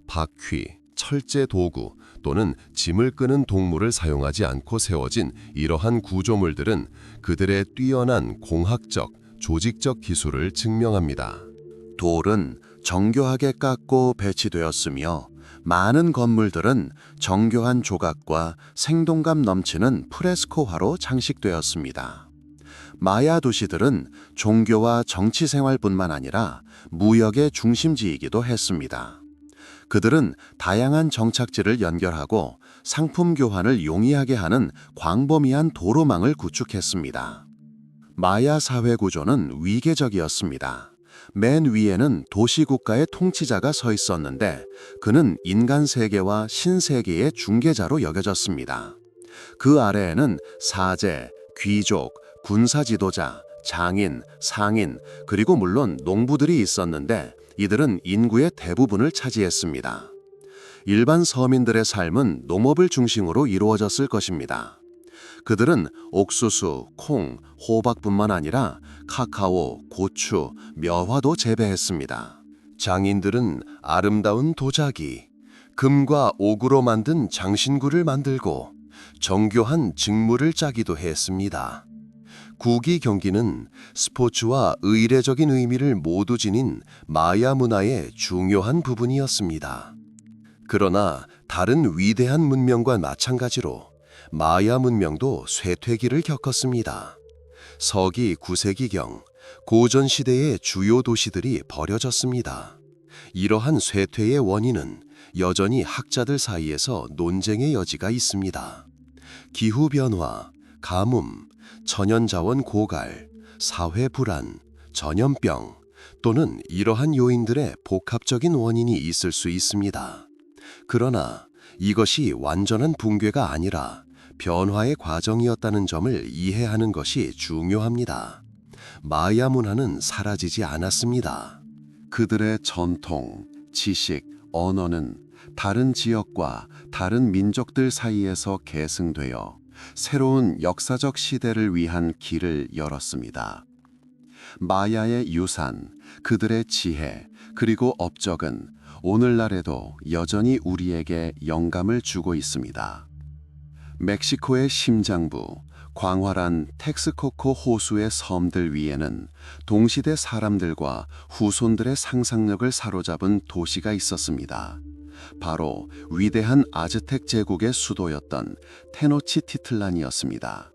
바퀴, 철제 도구 또는 짐을 끄는 동물을 사용하지 않고 세워진 이러한 구조물들은 그들의 뛰어난 공학적, 조직적 기술을 증명합니다. 돌은 정교하게 깎고 배치되었으며 많은 건물들은 정교한 조각과 생동감 넘치는 프레스코화로 장식되었습니다. 마야 도시들은 종교와 정치 생활뿐만 아니라 무역의 중심지이기도 했습니다. 그들은 다양한 정착지를 연결하고 상품 교환을 용이하게 하는 광범위한 도로망을 구축했습니다. 마야 사회 구조는 위계적이었습니다. 맨 위에는 도시국가의 통치자가 서 있었는데 그는 인간 세계와 신세계의 중개자로 여겨졌습니다. 그 아래에는 사제, 귀족, 군사 지도자, 장인, 상인, 그리고 물론 농부들이 있었는데 이들은 인구의 대부분을 차지했습니다. 일반 서민들의 삶은 농업을 중심으로 이루어졌을 것입니다. 그들은 옥수수, 콩, 호박뿐만 아니라 카카오, 고추, 멸화도 재배했습니다. 장인들은 아름다운 도자기, 금과 옥으로 만든 장신구를 만들고 정교한 직무를 짜기도 했습니다. 구기 경기는 스포츠와 의례적인 의미를 모두 지닌 마야 문화의 중요한 부분이었습니다. 그러나 다른 위대한 문명과 마찬가지로 마야 문명도 쇠퇴기를 겪었습니다. 서기 9세기경 고전 시대의 주요 도시들이 버려졌습니다. 이러한 쇠퇴의 원인은 여전히 학자들 사이에서 논쟁의 여지가 있습니다. 기후변화, 가뭄, 천연자원 고갈, 사회 불안, 전염병 또는 이러한 요인들의 복합적인 원인이 있을 수 있습니다. 그러나 이것이 완전한 붕괴가 아니라 변화의 과정이었다는 점을 이해하는 것이 중요합니다. 마야 문화는 사라지지 않았습니다. 그들의 전통, 지식, 언어는 다른 지역과 다른 민족들 사이에서 계승되어 새로운 역사적 시대를 위한 길을 열었습니다. 마야의 유산, 그들의 지혜, 그리고 업적은 오늘날에도 여전히 우리에게 영감을 주고 있습니다. 멕시코의 심장부, 광활한 텍스코코 호수의 섬들 위에는 동시대 사람들과 후손들의 상상력을 사로잡은 도시가 있었습니다. 바로 위대한 아즈텍 제국의 수도였던 테노치티틀란이었습니다.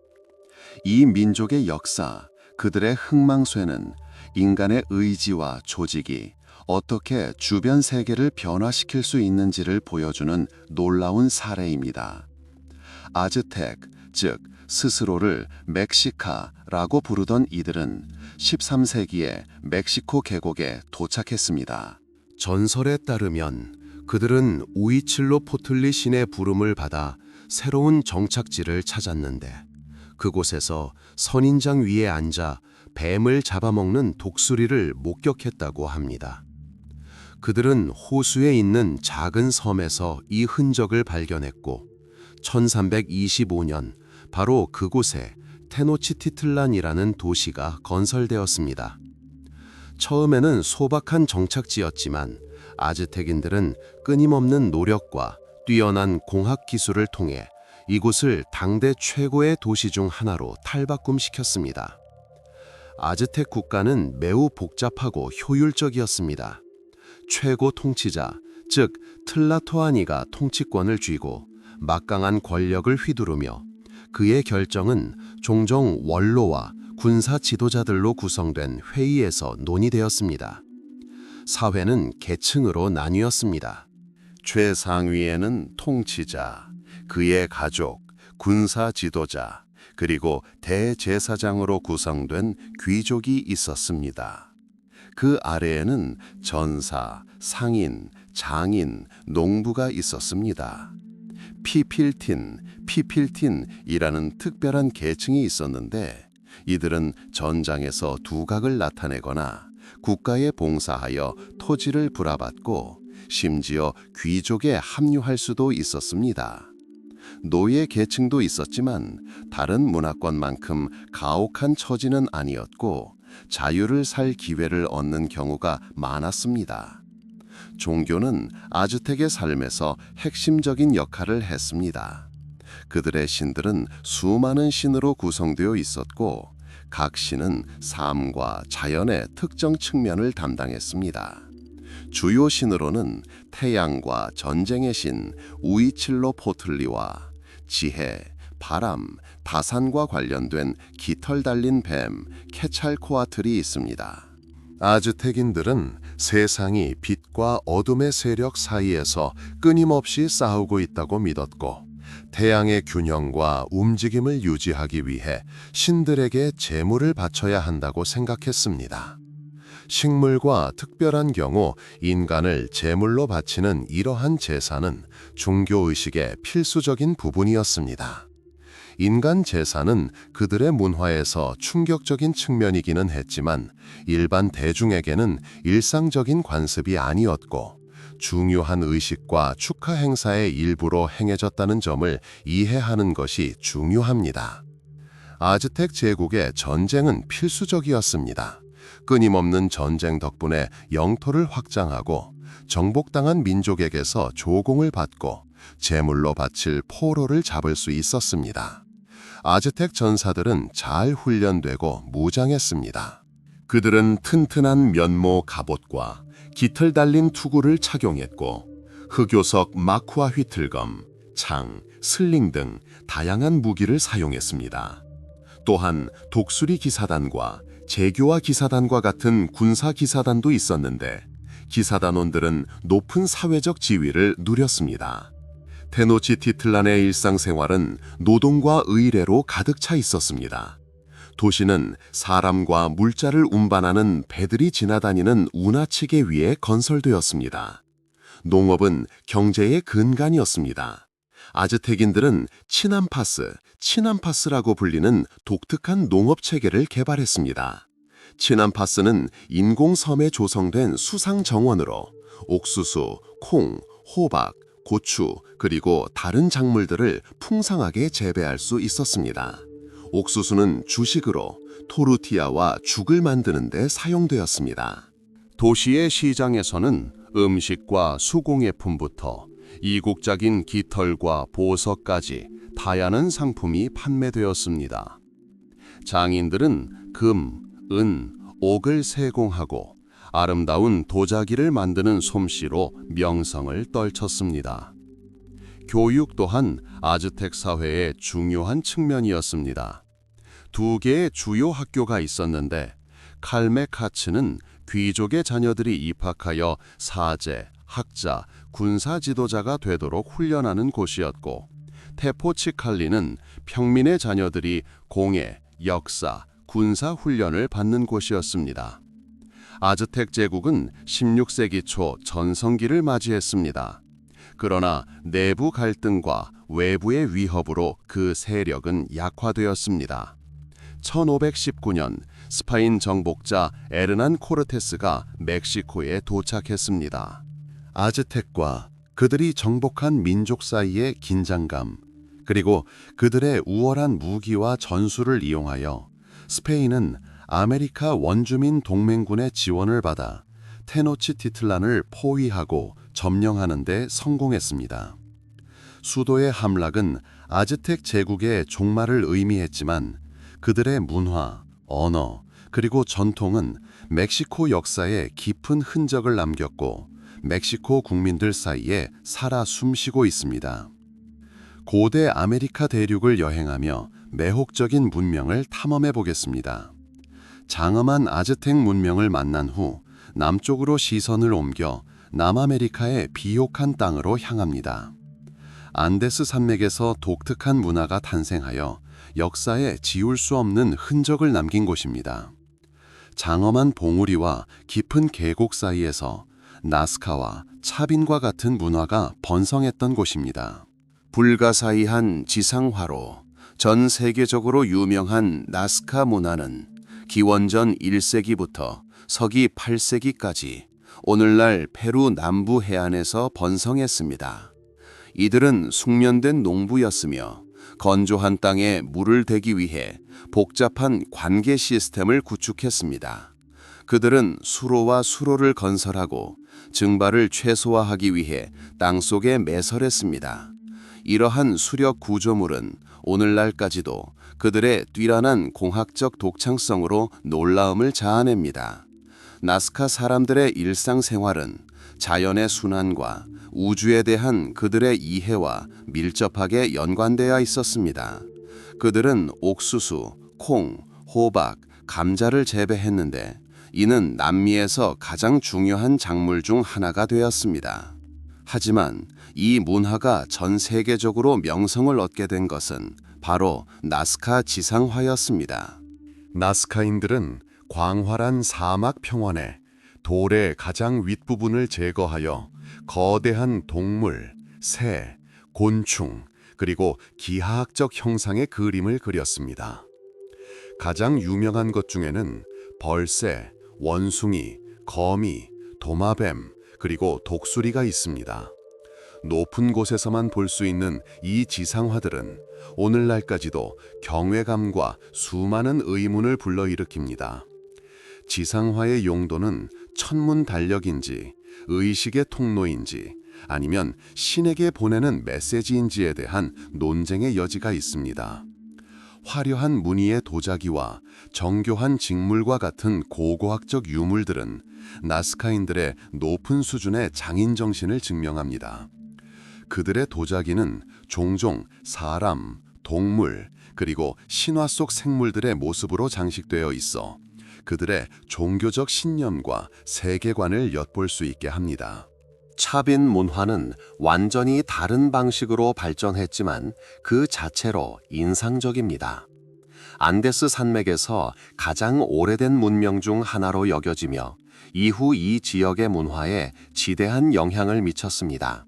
이 민족의 역사, 그들의 흥망쇠는 인간의 의지와 조직이 어떻게 주변 세계를 변화시킬 수 있는지를 보여주는 놀라운 사례입니다. 아즈텍, 즉 스스로를 멕시카라고 부르던 이들은 13세기에 멕시코 계곡에 도착했습니다. 전설에 따르면 그들은 우이칠로포틀리 신의 부름을 받아 새로운 정착지를 찾았는데 그곳에서 선인장 위에 앉아 뱀을 잡아먹는 독수리를 목격했다고 합니다. 그들은 호수에 있는 작은 섬에서 이 흔적을 발견했고 1325년 바로 그곳에 테노치티틀란이라는 도시가 건설되었습니다. 처음에는 소박한 정착지였지만 아즈텍인들은 끊임없는 노력과 뛰어난 공학 기술을 통해 이곳을 당대 최고의 도시 중 하나로 탈바꿈시켰습니다. 아즈텍 국가는 매우 복잡하고 효율적이었습니다. 최고 통치자, 즉 틀라토아니가 통치권을 쥐고 막강한 권력을 휘두르며 그의 결정은 종종 원로와 군사 지도자들로 구성된 회의에서 논의되었습니다. 사회는 계층으로 나뉘었습니다. 최상위에는 통치자, 그의 가족, 군사 지도자, 그리고 대제사장으로 구성된 귀족이 있었습니다. 그 아래에는 전사, 상인, 장인, 농부가 있었습니다. 피필틴이라는 특별한 계층이 있었는데 이들은 전장에서 두각을 나타내거나 국가에 봉사하여 토지를 불화받고 심지어 귀족에 합류할 수도 있었습니다. 노예 계층도 있었지만 다른 문화권만큼 가혹한 처지는 아니었고 자유를 살 기회를 얻는 경우가 많았습니다. 종교는 아즈텍의 삶에서 핵심적인 역할을 했습니다. 그들의 신들은 수많은 신으로 구성되어 있었고 각 신은 삶과 자연의 특정 측면을 담당했습니다. 주요 신으로는 태양과 전쟁의 신 우이칠로포틀리와 지혜, 바람, 다산과 관련된 깃털 달린 뱀 케찰코아틀이 있습니다. 아즈텍인들은 세상이 빛과 어둠의 세력 사이에서 끊임없이 싸우고 있다고 믿었고 태양의 균형과 움직임을 유지하기 위해 신들에게 제물을 바쳐야 한다고 생각했습니다. 식물과 특별한 경우 인간을 제물로 바치는 이러한 제사는 종교의식의 필수적인 부분이었습니다. 인간 제사는 그들의 문화에서 충격적인 측면이기는 했지만 일반 대중에게는 일상적인 관습이 아니었고 중요한 의식과 축하 행사의 일부로 행해졌다는 점을 이해하는 것이 중요합니다. 아즈텍 제국의 전쟁은 필수적이었습니다. 끊임없는 전쟁 덕분에 영토를 확장하고 정복당한 민족에게서 조공을 받고 제물로 바칠 포로를 잡을 수 있었습니다. 아즈텍 전사들은 잘 훈련되고 무장했습니다. 그들은 튼튼한 면모 갑옷과 깃털 달린 투구를 착용했고 흑요석 마쿠아 휘틀검, 창, 슬링 등 다양한 무기를 사용했습니다. 또한 독수리 기사단과 제교와 기사단과 같은 군사 기사단도 있었는데 기사단원들은 높은 사회적 지위를 누렸습니다. 테노치티틀란의 일상생활은 노동과 의례로 가득 차 있었습니다. 도시는 사람과 물자를 운반하는 배들이 지나다니는 운하치계 위에 건설되었습니다. 농업은 경제의 근간이었습니다. 아즈텍인들은 치남파스라고 불리는 독특한 농업체계를 개발했습니다. 치남파스는 인공섬에 조성된 수상 정원으로 옥수수, 콩, 호박, 고추, 그리고 다른 작물들을 풍성하게 재배할 수 있었습니다. 옥수수는 주식으로 토르티아와 죽을 만드는 데 사용되었습니다. 도시의 시장에서는 음식과 수공예품부터 이국적인 깃털과 보석까지 다양한 상품이 판매되었습니다. 장인들은 금, 은, 옥을 세공하고 아름다운 도자기를 만드는 솜씨로 명성을 떨쳤습니다. 교육 또한 아즈텍 사회의 중요한 측면이었습니다. 두 개의 주요 학교가 있었는데 칼메카츠는 귀족의 자녀들이 입학하여 사제, 학자, 군사 지도자가 되도록 훈련하는 곳이었고 테포치칼리는 평민의 자녀들이 공예, 역사, 군사 훈련을 받는 곳이었습니다. 아즈텍 제국은 16세기 초 전성기를 맞이했습니다. 그러나 내부 갈등과 외부의 위협으로 그 세력은 약화되었습니다. 1519년 스파인 정복자 에르난 코르테스가 멕시코에 도착했습니다. 아즈텍과 그들이 정복한 민족 사이의 긴장감, 그리고 그들의 우월한 무기와 전술을 이용하여 스페인은 아메리카 원주민 동맹군의 지원을 받아 테노치티틀란을 포위하고 점령하는 데 성공했습니다. 수도의 함락은 아즈텍 제국의 종말을 의미했지만 그들의 문화, 언어, 그리고 전통은 멕시코 역사에 깊은 흔적을 남겼고 멕시코 국민들 사이에 살아 숨쉬고 있습니다. 고대 아메리카 대륙을 여행하며 매혹적인 문명을 탐험해 보겠습니다. 장엄한 아즈텍 문명을 만난 후 남쪽으로 시선을 옮겨 남아메리카의 비옥한 땅으로 향합니다. 안데스 산맥에서 독특한 문화가 탄생하여 역사에 지울 수 없는 흔적을 남긴 곳입니다. 장엄한 봉우리와 깊은 계곡 사이에서 나스카와 차빈과 같은 문화가 번성했던 곳입니다. 불가사의한 지상화로 전 세계적으로 유명한 나스카 문화는 기원전 1세기부터 서기 8세기까지 오늘날 페루 남부 해안에서 번성했습니다. 이들은 숙련된 농부였으며 건조한 땅에 물을 대기 위해 복잡한 관계 시스템을 구축했습니다. 그들은 수로와 수로를 건설하고 증발을 최소화하기 위해 땅속에 매설했습니다. 이러한 수력 구조물은 오늘날까지도 그들의 뛰어난 공학적 독창성으로 놀라움을 자아냅니다. 나스카 사람들의 일상생활은 자연의 순환과 우주에 대한 그들의 이해와 밀접하게 연관되어 있었습니다. 그들은 옥수수, 콩, 호박, 감자를 재배했는데 이는 남미에서 가장 중요한 작물 중 하나가 되었습니다. 하지만 이 문화가 전 세계적으로 명성을 얻게 된 것은 바로 나스카 지상화였습니다. 나스카인들은 광활한 사막 평원에 돌의 가장 윗부분을 제거하여 거대한 동물, 새, 곤충, 그리고 기하학적 형상의 그림을 그렸습니다. 가장 유명한 것 중에는 벌새, 원숭이, 거미, 도마뱀, 그리고 독수리가 있습니다. 높은 곳에서만 볼 수 있는 이 지상화들은 오늘날까지도 경외감과 수많은 의문을 불러일으킵니다. 지상화의 용도는 천문 달력인지, 의식의 통로인지, 아니면 신에게 보내는 메시지인지에 대한 논쟁의 여지가 있습니다. 화려한 무늬의 도자기와 정교한 직물과 같은 고고학적 유물들은 나스카인들의 높은 수준의 장인 정신을 증명합니다. 그들의 도자기는 종종 사람, 동물, 그리고 신화 속 생물들의 모습으로 장식되어 있어 그들의 종교적 신념과 세계관을 엿볼 수 있게 합니다. 차빈 문화는 완전히 다른 방식으로 발전했지만 그 자체로 인상적입니다. 안데스 산맥에서 가장 오래된 문명 중 하나로 여겨지며 이후 이 지역의 문화에 지대한 영향을 미쳤습니다.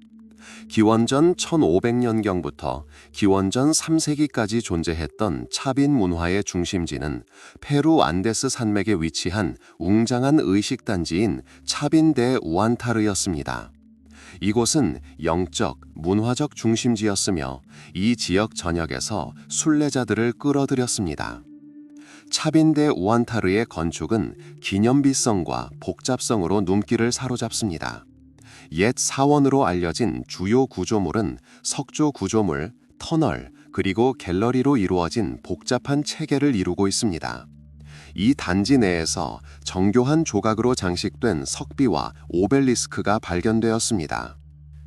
기원전 1500년경부터 기원전 3세기까지 존재했던 차빈 문화의 중심지는 페루 안데스 산맥에 위치한 웅장한 의식단지인 차빈 데 우안타르였습니다. 이곳은 영적, 문화적 중심지였으며 이 지역 전역에서 순례자들을 끌어들였습니다. 차빈 데 우안타르의 건축은 기념비성과 복잡성으로 눈길을 사로잡습니다. 옛 사원으로 알려진 주요 구조물은 석조 구조물, 터널, 그리고 갤러리로 이루어진 복잡한 체계를 이루고 있습니다. 이 단지 내에서 정교한 조각으로 장식된 석비와 오벨리스크가 발견되었습니다.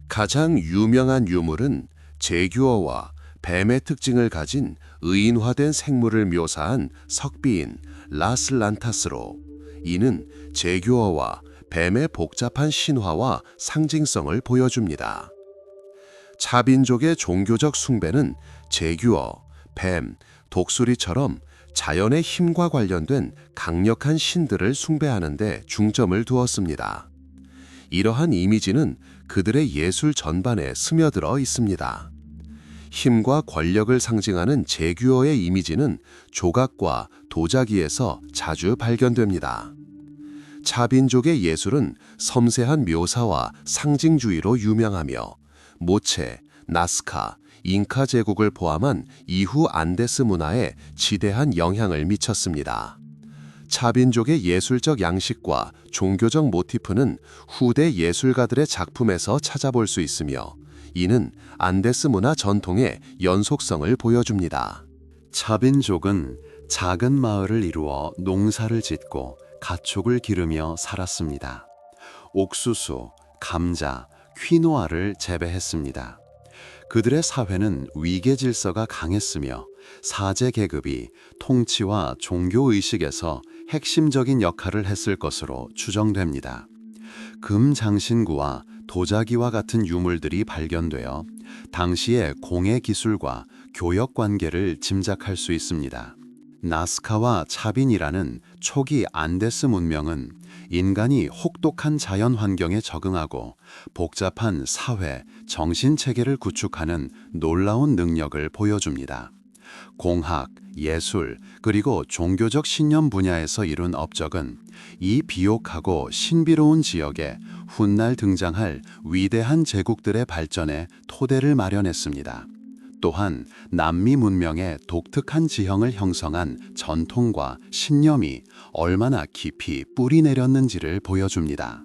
가장 유명한 유물은 제규어와 뱀의 특징을 가진 의인화된 생물을 묘사한 석비인 라슬란타스로, 이는 제규어와 뱀의 복잡한 신화와 상징성을 보여줍니다. 차빈족의 종교적 숭배는 제규어, 뱀, 독수리처럼 자연의 힘과 관련된 강력한 신들을 숭배하는 데 중점을 두었습니다. 이러한 이미지는 그들의 예술 전반에 스며들어 있습니다. 힘과 권력을 상징하는 제규어의 이미지는 조각과 도자기에서 자주 발견됩니다. 차빈족의 예술은 섬세한 묘사와 상징주의로 유명하며 모체, 나스카, 잉카 제국을 포함한 이후 안데스 문화에 지대한 영향을 미쳤습니다. 차빈족의 예술적 양식과 종교적 모티프는 후대 예술가들의 작품에서 찾아볼 수 있으며 이는 안데스 문화 전통의 연속성을 보여줍니다. 차빈족은 작은 마을을 이루어 농사를 짓고 가축을 기르며 살았습니다. 옥수수, 감자, 퀴노아를 재배했습니다. 그들의 사회는 위계 질서가 강했으며 사제 계급이 통치와 종교 의식에서 핵심적인 역할을 했을 것으로 추정됩니다. 금 장신구와 도자기와 같은 유물들이 발견되어 당시의 공예 기술과 교역 관계를 짐작할 수 있습니다. 나스카와 차빈이라는 초기 안데스 문명은 인간이 혹독한 자연 환경에 적응하고 복잡한 사회, 정신 체계를 구축하는 놀라운 능력을 보여줍니다. 공학, 예술, 그리고 종교적 신념 분야에서 이룬 업적은 이 비옥하고 신비로운 지역에 훗날 등장할 위대한 제국들의 발전에 토대를 마련했습니다. 또한 남미 문명의 독특한 지형을 형성한 전통과 신념이 얼마나 깊이 뿌리 내렸는지를 보여줍니다.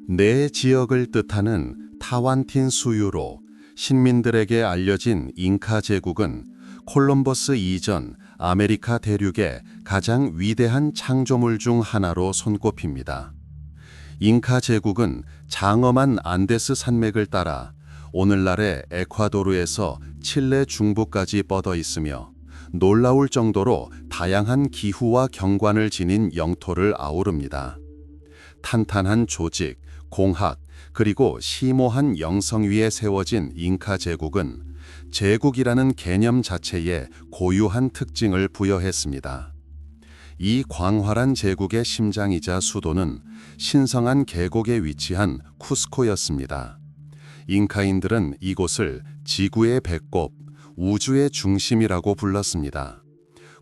내 지역을 뜻하는 타완틴 수유로 신민들에게 알려진 잉카 제국은 콜럼버스 이전 아메리카 대륙의 가장 위대한 창조물 중 하나로 손꼽힙니다. 잉카 제국은 장엄한 안데스 산맥을 따라 오늘날의 에콰도르에서 칠레 중부까지 뻗어 있으며 놀라울 정도로 다양한 기후와 경관을 지닌 영토를 아우릅니다. 탄탄한 조직, 공학, 그리고 심오한 영성 위에 세워진 잉카 제국은 제국이라는 개념 자체에 고유한 특징을 부여했습니다. 이 광활한 제국의 심장이자 수도는 신성한 계곡에 위치한 쿠스코였습니다. 잉카인들은 이곳을 지구의 배꼽, 우주의 중심이라고 불렀습니다.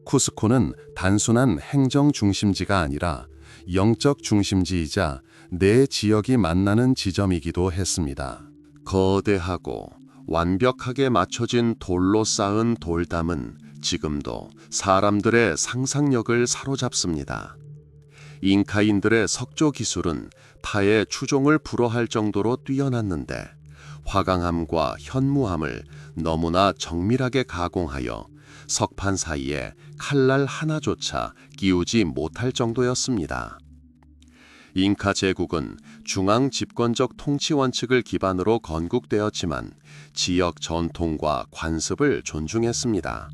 쿠스코는 단순한 행정 중심지가 아니라 영적 중심지이자 네 지역이 만나는 지점이기도 했습니다. 거대하고 완벽하게 맞춰진 돌로 쌓은 돌담은 지금도 사람들의 상상력을 사로잡습니다. 잉카인들의 석조 기술은 타의 추종을 불허할 정도로 뛰어났는데 화강암과 현무암을 너무나 정밀하게 가공하여 석판 사이에 칼날 하나조차 끼우지 못할 정도였습니다. 잉카 제국은 중앙 집권적 통치 원칙을 기반으로 건국되었지만 지역 전통과 관습을 존중했습니다.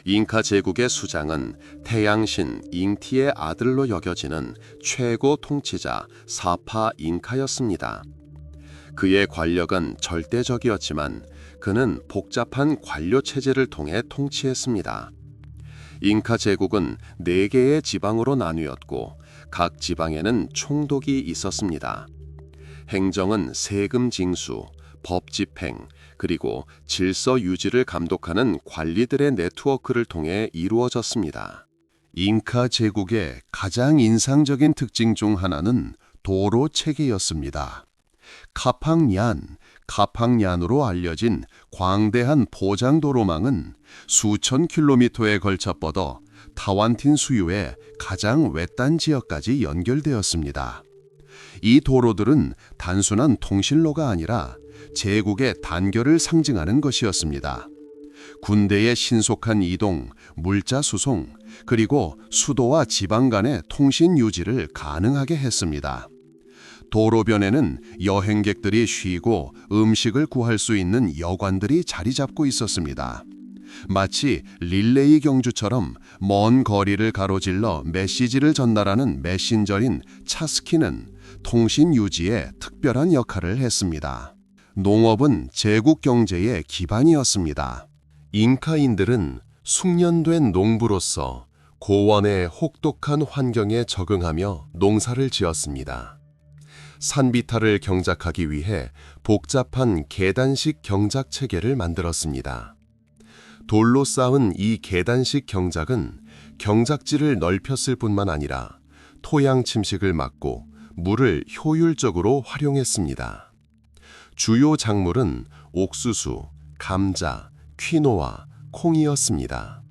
잉카 제국의 수장은 태양신 잉티의 아들로 여겨지는 최고 통치자 사파 잉카였습니다. 그의 권력은 절대적이었지만 그는 복잡한 관료 체제를 통해 통치했습니다. 잉카 제국은 4개의 지방으로 나뉘었고 각 지방에는 총독이 있었습니다. 행정은 세금 징수, 법 집행, 그리고 질서 유지를 감독하는 관리들의 네트워크를 통해 이루어졌습니다. 잉카 제국의 가장 인상적인 특징 중 하나는 도로 체계였습니다. 카팡얀으로 알려진 광대한 포장도로망은 수천 킬로미터에 걸쳐 뻗어 타완틴 수유의 가장 외딴 지역까지 연결되었습니다. 이 도로들은 단순한 통신로가 아니라 제국의 단결을 상징하는 것이었습니다. 군대의 신속한 이동, 물자 수송, 그리고 수도와 지방 간의 통신 유지를 가능하게 했습니다. 도로변에는 여행객들이 쉬고 음식을 구할 수 있는 여관들이 자리 잡고 있었습니다. 마치 릴레이 경주처럼 먼 거리를 가로질러 메시지를 전달하는 메신저인 차스키는 통신 유지에 특별한 역할을 했습니다. 농업은 제국 경제의 기반이었습니다. 잉카인들은 숙련된 농부로서 고원의 혹독한 환경에 적응하며 농사를 지었습니다. 산비탈을 경작하기 위해 복잡한 계단식 경작 체계를 만들었습니다. 돌로 쌓은 이 계단식 경작은 경작지를 넓혔을 뿐만 아니라 토양 침식을 막고 물을 효율적으로 활용했습니다. 주요 작물은 옥수수, 감자, 퀴노아, 콩이었습니다.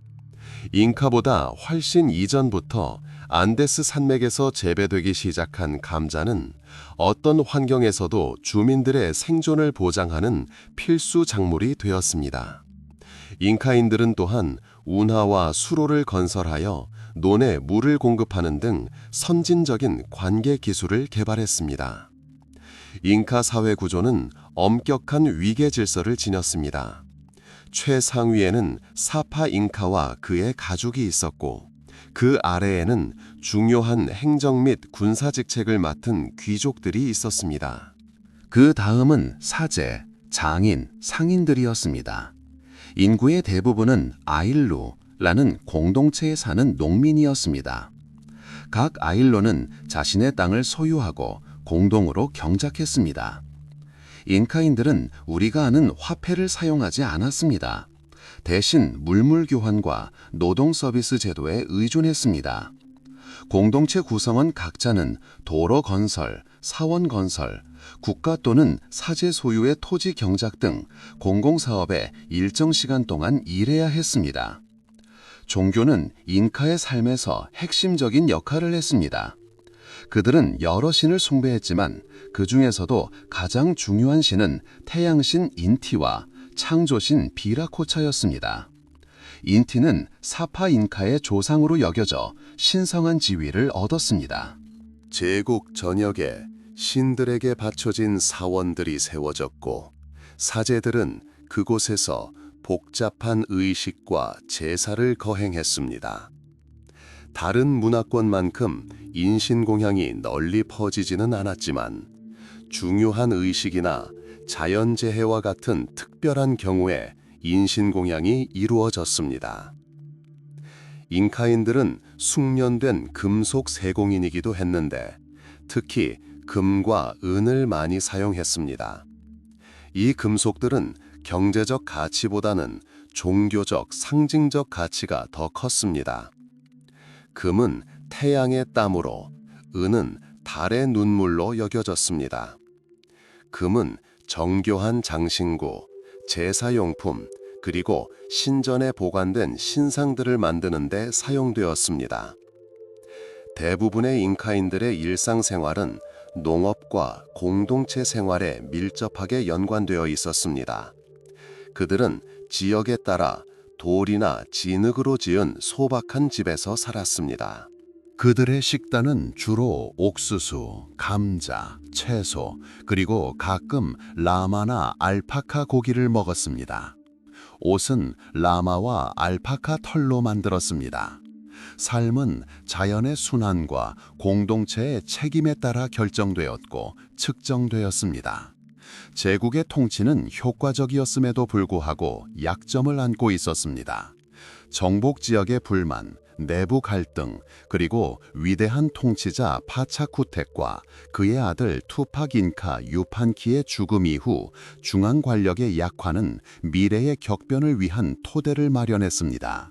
잉카보다 훨씬 이전부터 안데스 산맥에서 재배되기 시작한 감자는 어떤 환경에서도 주민들의 생존을 보장하는 필수 작물이 되었습니다. 잉카인들은 또한 운하와 수로를 건설하여 논에 물을 공급하는 등 선진적인 관계 기술을 개발했습니다. 잉카 사회 구조는 엄격한 위계 질서를 지녔습니다. 최상위에는 사파 잉카와 그의 가족이 있었고 그 아래에는 중요한 행정 및 군사 직책을 맡은 귀족들이 있었습니다. 그 다음은 사제, 장인, 상인들이었습니다. 인구의 대부분은 아일루라는 공동체에 사는 농민이었습니다. 각 아일로는 자신의 땅을 소유하고 공동으로 경작했습니다. 잉카인들은 우리가 아는 화폐를 사용하지 않았습니다. 대신 물물 교환과 노동 서비스 제도에 의존했습니다. 공동체 구성원 각자는 도로 건설, 사원 건설, 국가 또는 사제 소유의 토지 경작 등 공공사업에 일정 시간 동안 일해야 했습니다. 종교는 잉카의 삶에서 핵심적인 역할을 했습니다. 그들은 여러 신을 숭배했지만 그 중에서도 가장 중요한 신은 태양신 인티와 창조신 비라코차였습니다. 인티는 사파 잉카의 조상으로 여겨져 신성한 지위를 얻었습니다. 제국 전역에 신들에게 바쳐진 사원들이 세워졌고 사제들은 그곳에서 복잡한 의식과 제사를 거행했습니다. 다른 문화권만큼 인신공향이 널리 퍼지지는 않았지만 중요한 의식이나 자연재해와 같은 특별한 경우에 인신공향이 이루어졌습니다. 잉카인들은 숙련된 금속 세공인이기도 했는데 특히 금과 은을 많이 사용했습니다. 이 금속들은 경제적 가치보다는 종교적, 상징적 가치가 더 컸습니다. 금은 태양의 땀으로, 은은 달의 눈물로 여겨졌습니다. 금은 정교한 장신구, 제사용품, 그리고 신전에 보관된 신상들을 만드는 데 사용되었습니다. 대부분의 잉카인들의 일상생활은 농업과 공동체 생활에 밀접하게 연관되어 있었습니다. 그들은 지역에 따라 돌이나 진흙으로 지은 소박한 집에서 살았습니다. 그들의 식단은 주로 옥수수, 감자, 채소, 그리고 가끔 라마나 알파카 고기를 먹었습니다. 옷은 라마와 알파카 털로 만들었습니다. 삶은 자연의 순환과 공동체의 책임에 따라 결정되었고 측정되었습니다. 제국의 통치는 효과적이었음에도 불구하고 약점을 안고 있었습니다. 정복 지역의 불만, 내부 갈등, 그리고 위대한 통치자 파차쿠텍과 그의 아들 투팍 인카 유판키의 죽음 이후 중앙 관력의 약화는 미래의 격변을 위한 토대를 마련했습니다.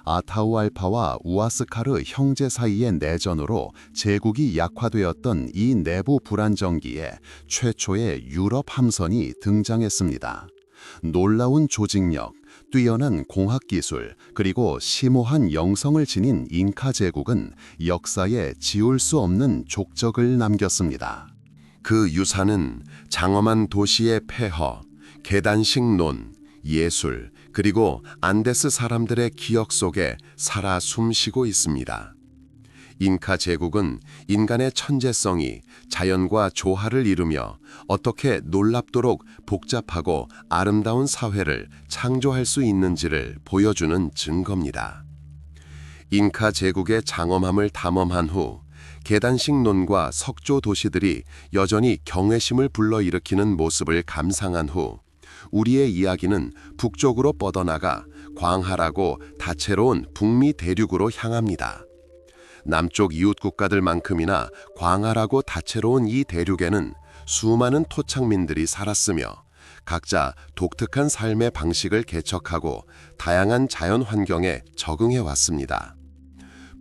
아타우알파와 우아스카르 형제 사이의 내전으로 제국이 약화되었던 이 내부 불안정기에 최초의 유럽 함선이 등장했습니다. 놀라운 조직력, 뛰어난 공학기술, 그리고 심오한 영성을 지닌 잉카 제국은 역사에 지울 수 없는 족적을 남겼습니다. 그 유산은 장엄한 도시의 폐허, 계단식 논, 예술, 그리고 안데스 사람들의 기억 속에 살아 숨쉬고 있습니다. 잉카 제국은 인간의 천재성이 자연과 조화를 이루며 어떻게 놀랍도록 복잡하고 아름다운 사회를 창조할 수 있는지를 보여주는 증거입니다. 잉카 제국의 장엄함을 탐험한 후 계단식 논과 석조 도시들이 여전히 경외심을 불러일으키는 모습을 감상한 후 우리의 이야기는 북쪽으로 뻗어나가 광활하고 다채로운 북미 대륙으로 향합니다. 남쪽 이웃 국가들만큼이나 광활하고 다채로운 이 대륙에는 수많은 토착민들이 살았으며 각자 독특한 삶의 방식을 개척하고 다양한 자연 환경에 적응해 왔습니다.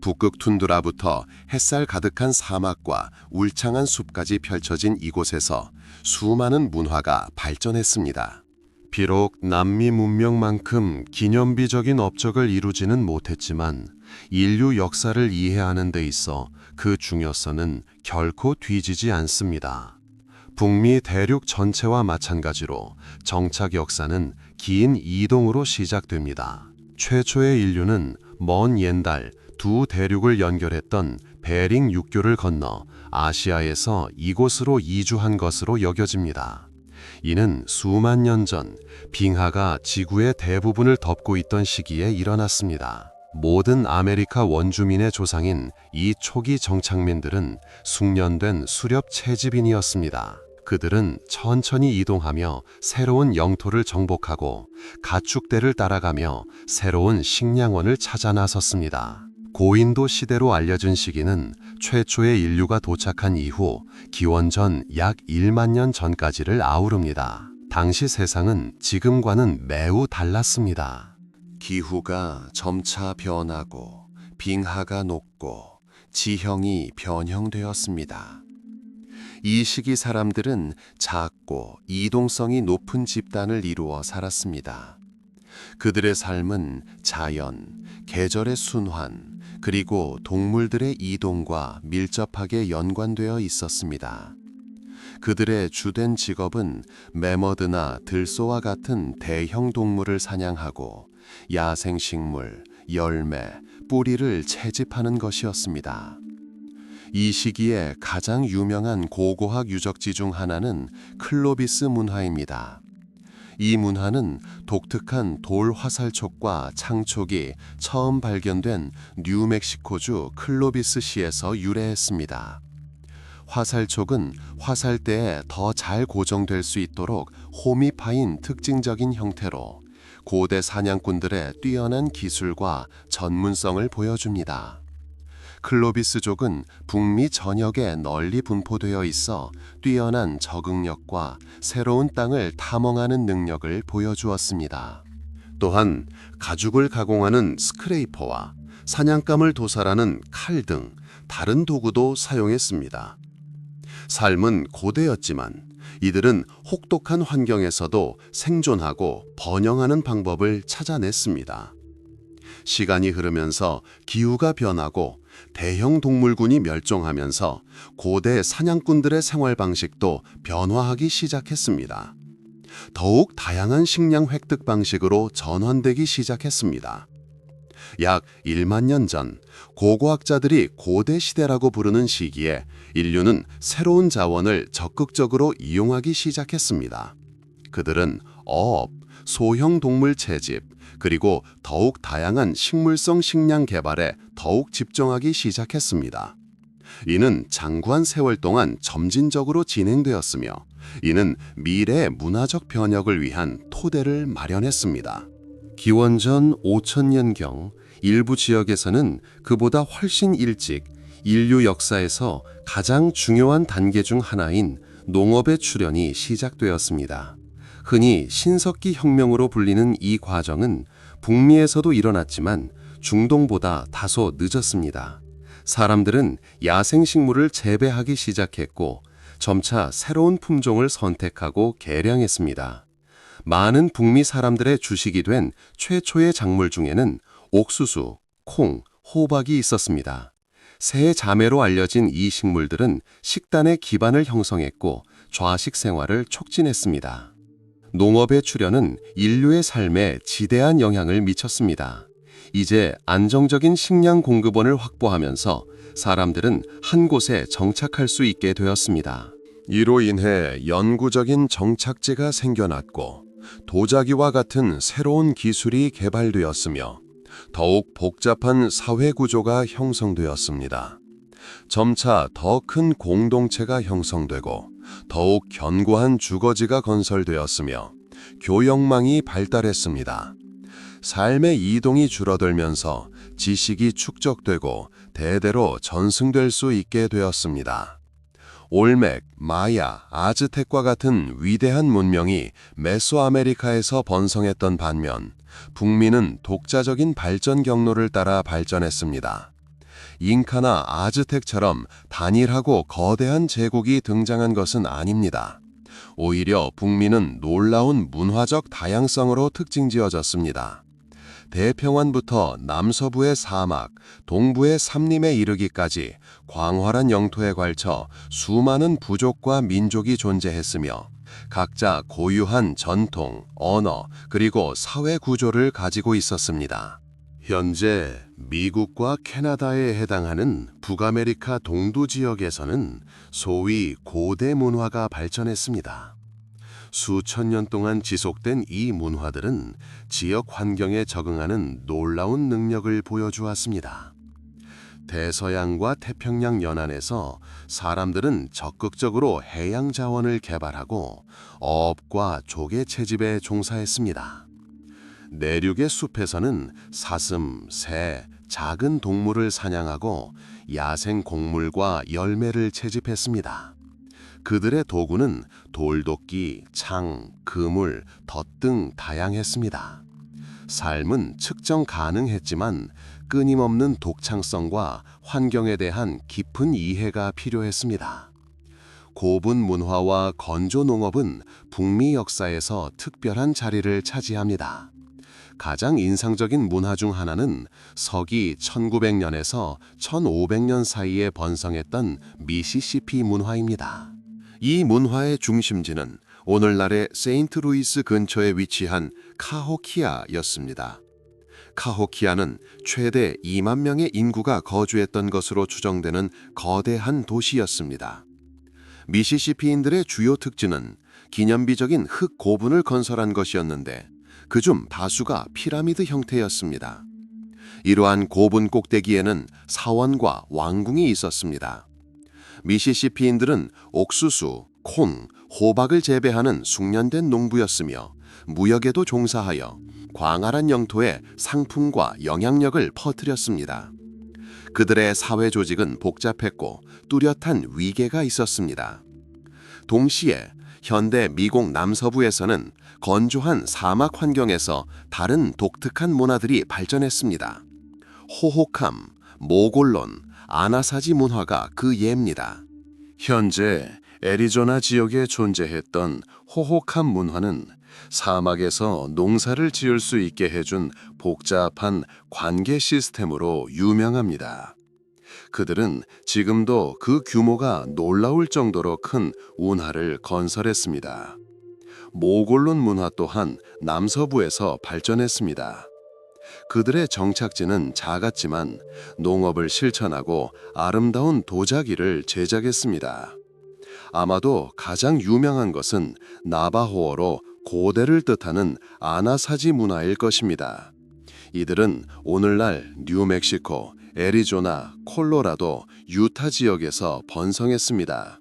북극 툰드라부터 햇살 가득한 사막과 울창한 숲까지 펼쳐진 이곳에서 수많은 문화가 발전했습니다. 비록 남미 문명만큼 기념비적인 업적을 이루지는 못했지만 인류 역사를 이해하는 데 있어 그 중요성은 결코 뒤지지 않습니다. 북미 대륙 전체와 마찬가지로 정착 역사는 긴 이동으로 시작됩니다. 최초의 인류는 먼 옛날 두 대륙을 연결했던 베링 육교를 건너 아시아에서 이곳으로 이주한 것으로 여겨집니다. 이는 수만 년 전 빙하가 지구의 대부분을 덮고 있던 시기에 일어났습니다. 모든 아메리카 원주민의 조상인 이 초기 정착민들은 숙련된 수렵 채집인이었습니다. 그들은 천천히 이동하며 새로운 영토를 정복하고 가축대를 따라가며 새로운 식량원을 찾아 나섰습니다. 고인도 시대로 알려진 시기는 최초의 인류가 도착한 이후 기원전 약 1만 년 전까지를 아우릅니다. 당시 세상은 지금과는 매우 달랐습니다. 기후가 점차 변하고 빙하가 녹고 지형이 변형되었습니다. 이 시기 사람들은 작고 이동성이 높은 집단을 이루어 살았습니다. 그들의 삶은 자연, 계절의 순환, 그리고 동물들의 이동과 밀접하게 연관되어 있었습니다. 그들의 주된 직업은 매머드나 들소와 같은 대형 동물을 사냥하고 야생식물, 열매, 뿌리를 채집하는 것이었습니다. 이 시기에 가장 유명한 고고학 유적지 중 하나는 클로비스 문화입니다. 이 문화는 독특한 돌 화살촉과 창촉이 처음 발견된 뉴멕시코주 클로비스시에서 유래했습니다. 화살촉은 화살대에 더 잘 고정될 수 있도록 홈이 파인 특징적인 형태로 고대 사냥꾼들의 뛰어난 기술과 전문성을 보여줍니다. 클로비스족은 북미 전역에 널리 분포되어 있어 뛰어난 적응력과 새로운 땅을 탐험하는 능력을 보여주었습니다. 또한 가죽을 가공하는 스크레이퍼와 사냥감을 도살하는 칼 등 다른 도구도 사용했습니다. 삶은 고되었지만 이들은 혹독한 환경에서도 생존하고 번영하는 방법을 찾아냈습니다. 시간이 흐르면서 기후가 변하고 대형 동물군이 멸종하면서 고대 사냥꾼들의 생활 방식도 변화하기 시작했습니다. 더욱 다양한 식량 획득 방식으로 전환되기 시작했습니다. 약 1만 년 전 고고학자들이 고대 시대라고 부르는 시기에 인류는 새로운 자원을 적극적으로 이용하기 시작했습니다. 그들은 어업, 소형 동물 채집, 그리고 더욱 다양한 식물성 식량 개발에 더욱 집중하기 시작했습니다. 이는 장구한 세월 동안 점진적으로 진행되었으며 이는 미래의 문화적 변혁을 위한 토대를 마련했습니다. 기원전 5000년경 일부 지역에서는 그보다 훨씬 일찍 인류 역사에서 가장 중요한 단계 중 하나인 농업의 출현이 시작되었습니다. 흔히 신석기 혁명으로 불리는 이 과정은 북미에서도 일어났지만 중동보다 다소 늦었습니다. 사람들은 야생식물을 재배하기 시작했고 점차 새로운 품종을 선택하고 개량했습니다. 많은 북미 사람들의 주식이 된 최초의 작물 중에는 옥수수, 콩, 호박이 있었습니다. 세 자매로 알려진 이 식물들은 식단의 기반을 형성했고 좌식 생활을 촉진했습니다. 농업의 출현은 인류의 삶에 지대한 영향을 미쳤습니다. 이제 안정적인 식량 공급원을 확보하면서 사람들은 한 곳에 정착할 수 있게 되었습니다. 이로 인해 영구적인 정착지가 생겨났고 도자기와 같은 새로운 기술이 개발되었으며 더욱 복잡한 사회 구조가 형성되었습니다. 점차 더 큰 공동체가 형성되고 더욱 견고한 주거지가 건설되었으며 교역망이 발달했습니다. 삶의 이동이 줄어들면서 지식이 축적되고 대대로 전승될 수 있게 되었습니다. 올맥, 마야, 아즈텍과 같은 위대한 문명이 메소아메리카에서 번성했던 반면 북미는 독자적인 발전 경로를 따라 발전했습니다. 잉카나 아즈텍처럼 단일하고 거대한 제국이 등장한 것은 아닙니다. 오히려 북미는 놀라운 문화적 다양성으로 특징지어졌습니다. 대평원부터 남서부의 사막, 동부의 삼림에 이르기까지 광활한 영토에 걸쳐 수많은 부족과 민족이 존재했으며 각자 고유한 전통, 언어, 그리고 사회 구조를 가지고 있었습니다. 현재 미국과 캐나다에 해당하는 북아메리카 동부 지역에서는 소위 고대 문화가 발전했습니다. 수천 년 동안 지속된 이 문화들은 지역 환경에 적응하는 놀라운 능력을 보여주었습니다. 대서양과 태평양 연안에서 사람들은 적극적으로 해양 자원을 개발하고 어업과 조개 채집에 종사했습니다. 내륙의 숲에서는 사슴, 새, 작은 동물을 사냥하고 야생 곡물과 열매를 채집했습니다. 그들의 도구는 돌도끼, 창, 그물, 덫 등 다양했습니다. 삶은 측정 가능했지만 끊임없는 독창성과 환경에 대한 깊은 이해가 필요했습니다. 고분 문화와 건조 농업은 북미 역사에서 특별한 자리를 차지합니다. 가장 인상적인 문화 중 하나는 서기 1900년에서 1500년 사이에 번성했던 미시시피 문화입니다. 이 문화의 중심지는 오늘날의 세인트루이스 근처에 위치한 카호키아였습니다. 카호키아는 최대 2만 명의 인구가 거주했던 것으로 추정되는 거대한 도시였습니다. 미시시피인들의 주요 특징은 기념비적인 흙 고분을 건설한 것이었는데 그중 다수가 피라미드 형태였습니다. 이러한 고분 꼭대기에는 사원과 왕궁이 있었습니다. 미시시피인들은 옥수수, 콩, 호박을 재배하는 숙련된 농부였으며 무역에도 종사하여 광활한 영토에 상품과 영향력을 퍼뜨렸습니다. 그들의 사회 조직은 복잡했고 뚜렷한 위계가 있었습니다. 동시에 현대 미국 남서부에서는 건조한 사막 환경에서 다른 독특한 문화들이 발전했습니다. 호호캄, 모골론, 아나사지 문화가 그 예입니다. 현재 애리조나 지역에 존재했던 호호캄 문화는 사막에서 농사를 지을 수 있게 해준 복잡한 관계 시스템으로 유명합니다. 그들은 지금도 그 규모가 놀라울 정도로 큰 운하를 건설했습니다. 모골론 문화 또한 남서부에서 발전했습니다. 그들의 정착지는 작았지만 농업을 실천하고 아름다운 도자기를 제작했습니다. 아마도 가장 유명한 것은 나바호어로 고대를 뜻하는 아나사지 문화일 것입니다. 이들은 오늘날 뉴멕시코, 애리조나, 콜로라도, 유타 지역에서 번성했습니다.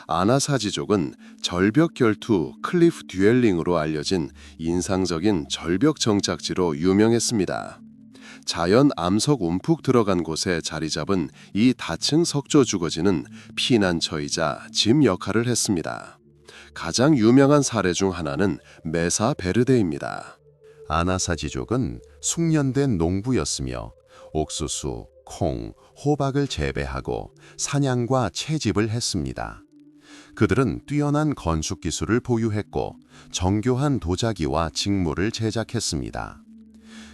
아나사지족은 절벽 결투 클리프 듀엘링으로 알려진 인상적인 절벽 정착지로 유명했습니다. 자연 암석 움푹 들어간 곳에 자리 잡은 이 다층 석조 주거지는 피난처이자 집 역할을 했습니다. 가장 유명한 사례 중 하나는 메사 베르데입니다. 아나사지족은 숙련된 농부였으며 옥수수, 콩, 호박을 재배하고 사냥과 채집을 했습니다. 그들은 뛰어난 건축 기술을 보유했고 정교한 도자기와 직물을 제작했습니다.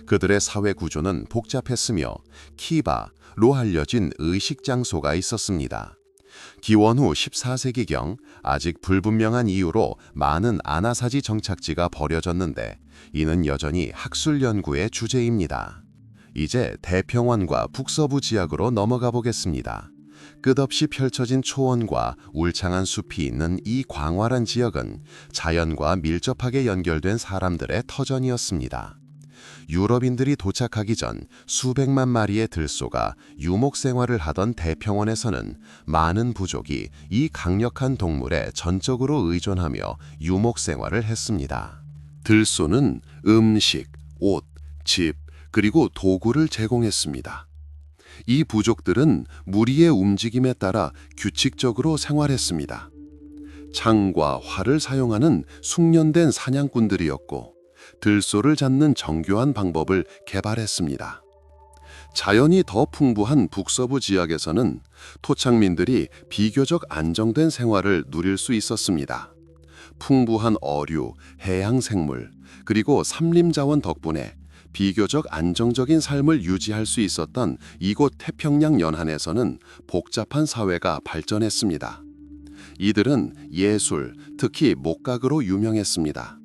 그들의 사회 구조는 복잡했으며 키바로 알려진 의식 장소가 있었습니다. 기원 후 14세기경 아직 불분명한 이유로 많은 아나사지 정착지가 버려졌는데 이는 여전히 학술 연구의 주제입니다. 이제 대평원과 북서부 지역으로 넘어가 보겠습니다. 끝없이 펼쳐진 초원과 울창한 숲이 있는 이 광활한 지역은 자연과 밀접하게 연결된 사람들의 터전이었습니다. 유럽인들이 도착하기 전 수백만 마리의 들소가 유목 생활을 하던 대평원에서는 많은 부족이 이 강력한 동물에 전적으로 의존하며 유목 생활을 했습니다. 들소는 음식, 옷, 집, 그리고 도구를 제공했습니다. 이 부족들은 무리의 움직임에 따라 규칙적으로 생활했습니다. 창과 활을 사용하는 숙련된 사냥꾼들이었고 들소를 잡는 정교한 방법을 개발했습니다. 자연이 더 풍부한 북서부 지역에서는 토착민들이 비교적 안정된 생활을 누릴 수 있었습니다. 풍부한 어류, 해양 생물, 그리고 산림 자원 덕분에 비교적 안정적인 삶을 유지할 수 있었던 이곳 태평양 연안에서는 복잡한 사회가 발전했습니다. 이들은 예술, 특히 목각으로 유명했습니다.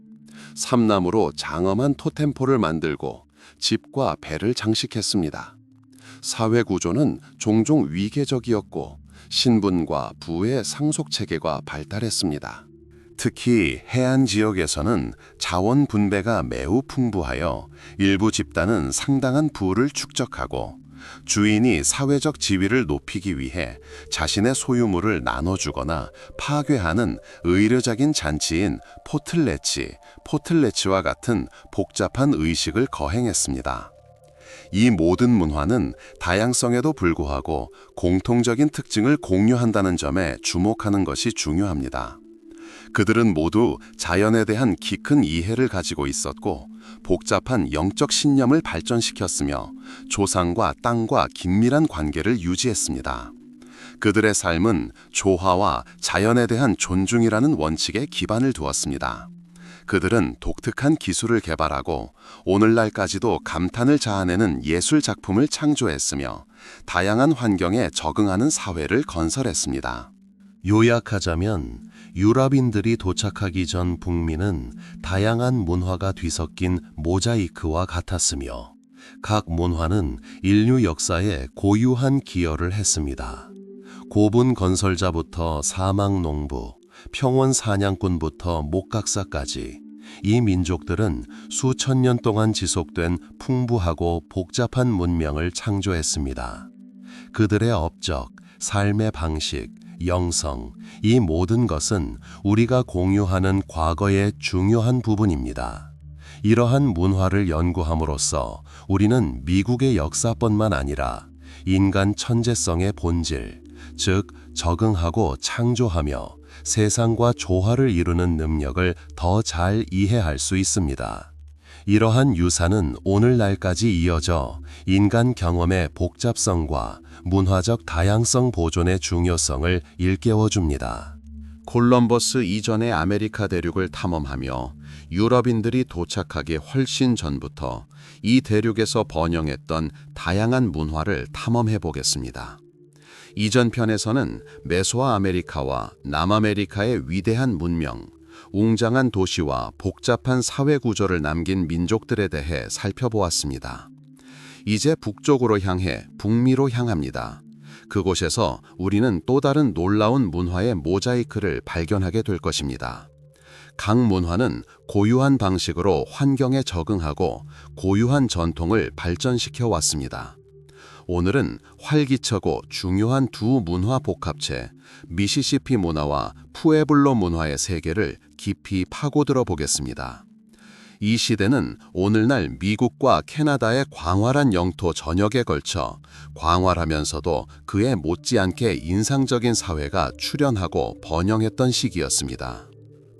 삼나무로 장엄한 토템포를 만들고 집과 배를 장식했습니다. 사회 구조는 종종 위계적이었고 신분과 부의 상속체계가 발달했습니다. 특히 해안 지역에서는 자원 분배가 매우 풍부하여 일부 집단은 상당한 부를 축적하고 주인이 사회적 지위를 높이기 위해 자신의 소유물을 나눠주거나 파괴하는 의례적인 잔치인 포틀레치와 같은 복잡한 의식을 거행했습니다. 이 모든 문화는 다양성에도 불구하고 공통적인 특징을 공유한다는 점에 주목하는 것이 중요합니다. 그들은 모두 자연에 대한 깊은 이해를 가지고 있었고 복잡한 영적 신념을 발전시켰으며 조상과 땅과 긴밀한 관계를 유지했습니다. 그들의 삶은 조화와 자연에 대한 존중이라는 원칙에 기반을 두었습니다. 그들은 독특한 기술을 개발하고 오늘날까지도 감탄을 자아내는 예술 작품을 창조했으며 다양한 환경에 적응하는 사회를 건설했습니다. 요약하자면 유럽인들이 도착하기 전 북미는 다양한 문화가 뒤섞인 모자이크와 같았으며 각 문화는 인류 역사에 고유한 기여를 했습니다. 고분 건설자부터 사막 농부, 평원 사냥꾼부터 목각사까지 이 민족들은 수천 년 동안 지속된 풍부하고 복잡한 문명을 창조했습니다. 그들의 업적, 삶의 방식, 영성, 이 모든 것은 우리가 공유하는 과거의 중요한 부분입니다. 이러한 문화를 연구함으로써 우리는 미국의 역사뿐만 아니라 인간 천재성의 본질, 즉 적응하고 창조하며 세상과 조화를 이루는 능력을 더 잘 이해할 수 있습니다. 이러한 유산은 오늘날까지 이어져 인간 경험의 복잡성과 문화적 다양성 보존의 중요성을 일깨워줍니다. 콜럼버스 이전의 아메리카 대륙을 탐험하며 유럽인들이 도착하기 훨씬 전부터 이 대륙에서 번영했던 다양한 문화를 탐험해 보겠습니다. 이전 편에서는 메소아메리카와 남아메리카의 위대한 문명, 웅장한 도시와 복잡한 사회 구조를 남긴 민족들에 대해 살펴보았습니다. 이제 북쪽으로 향해 북미로 향합니다. 그곳에서 우리는 또 다른 놀라운 문화의 모자이크를 발견하게 될 것입니다. 각 문화는 고유한 방식으로 환경에 적응하고 고유한 전통을 발전시켜 왔습니다. 오늘은 활기차고 중요한 두 문화 복합체, 미시시피 문화와 푸에블로 문화의 세계를 깊이 파고들어 보겠습니다. 이 시대는 오늘날 미국과 캐나다의 광활한 영토 전역에 걸쳐 광활하면서도 그에 못지않게 인상적인 사회가 출현하고 번영했던 시기였습니다.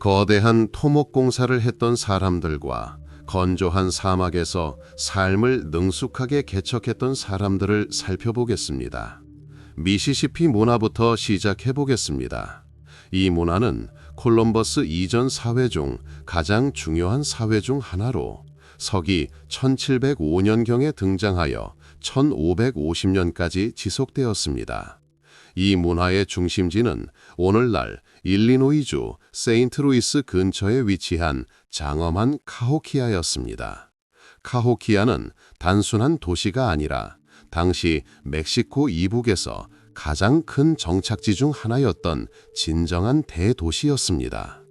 거대한 토목 공사를 했던 사람들과 건조한 사막에서 삶을 능숙하게 개척했던 사람들을 살펴보겠습니다. 미시시피 문화부터 시작해 보겠습니다. 이 문화는 콜럼버스 이전 사회 중 가장 중요한 사회 중 하나로 서기 1705년경에 등장하여 1550년까지 지속되었습니다. 이 문화의 중심지는 오늘날 일리노이주 세인트루이스 근처에 위치한 장엄한 카호키아였습니다. 카호키아는 단순한 도시가 아니라 당시 멕시코 이북에서 가장 큰 정착지 중 하나였던 진정한 대도시였습니다.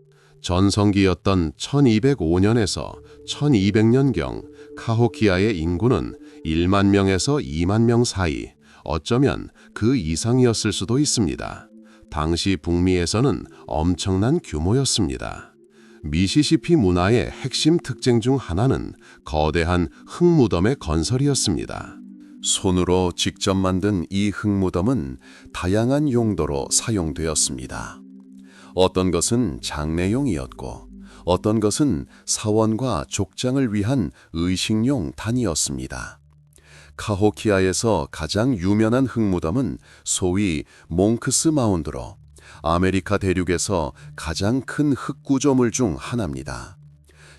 전성기였던 1205년에서 1200년경 카호키아의 인구는 1만 명에서 2만 명 사이, 어쩌면 그 이상이었을 수도 있습니다. 당시 북미에서는 엄청난 규모였습니다. 미시시피 문화의 핵심 특징 중 하나는 거대한 흙무덤의 건설이었습니다. 손으로 직접 만든 이 흙무덤은 다양한 용도로 사용되었습니다. 어떤 것은 장례용이었고 어떤 것은 사원과 족장을 위한 의식용 단이었습니다. 카호키아에서 가장 유명한 흙무덤은 소위 몽크스 마운드로 아메리카 대륙에서 가장 큰 흙구조물 중 하나입니다.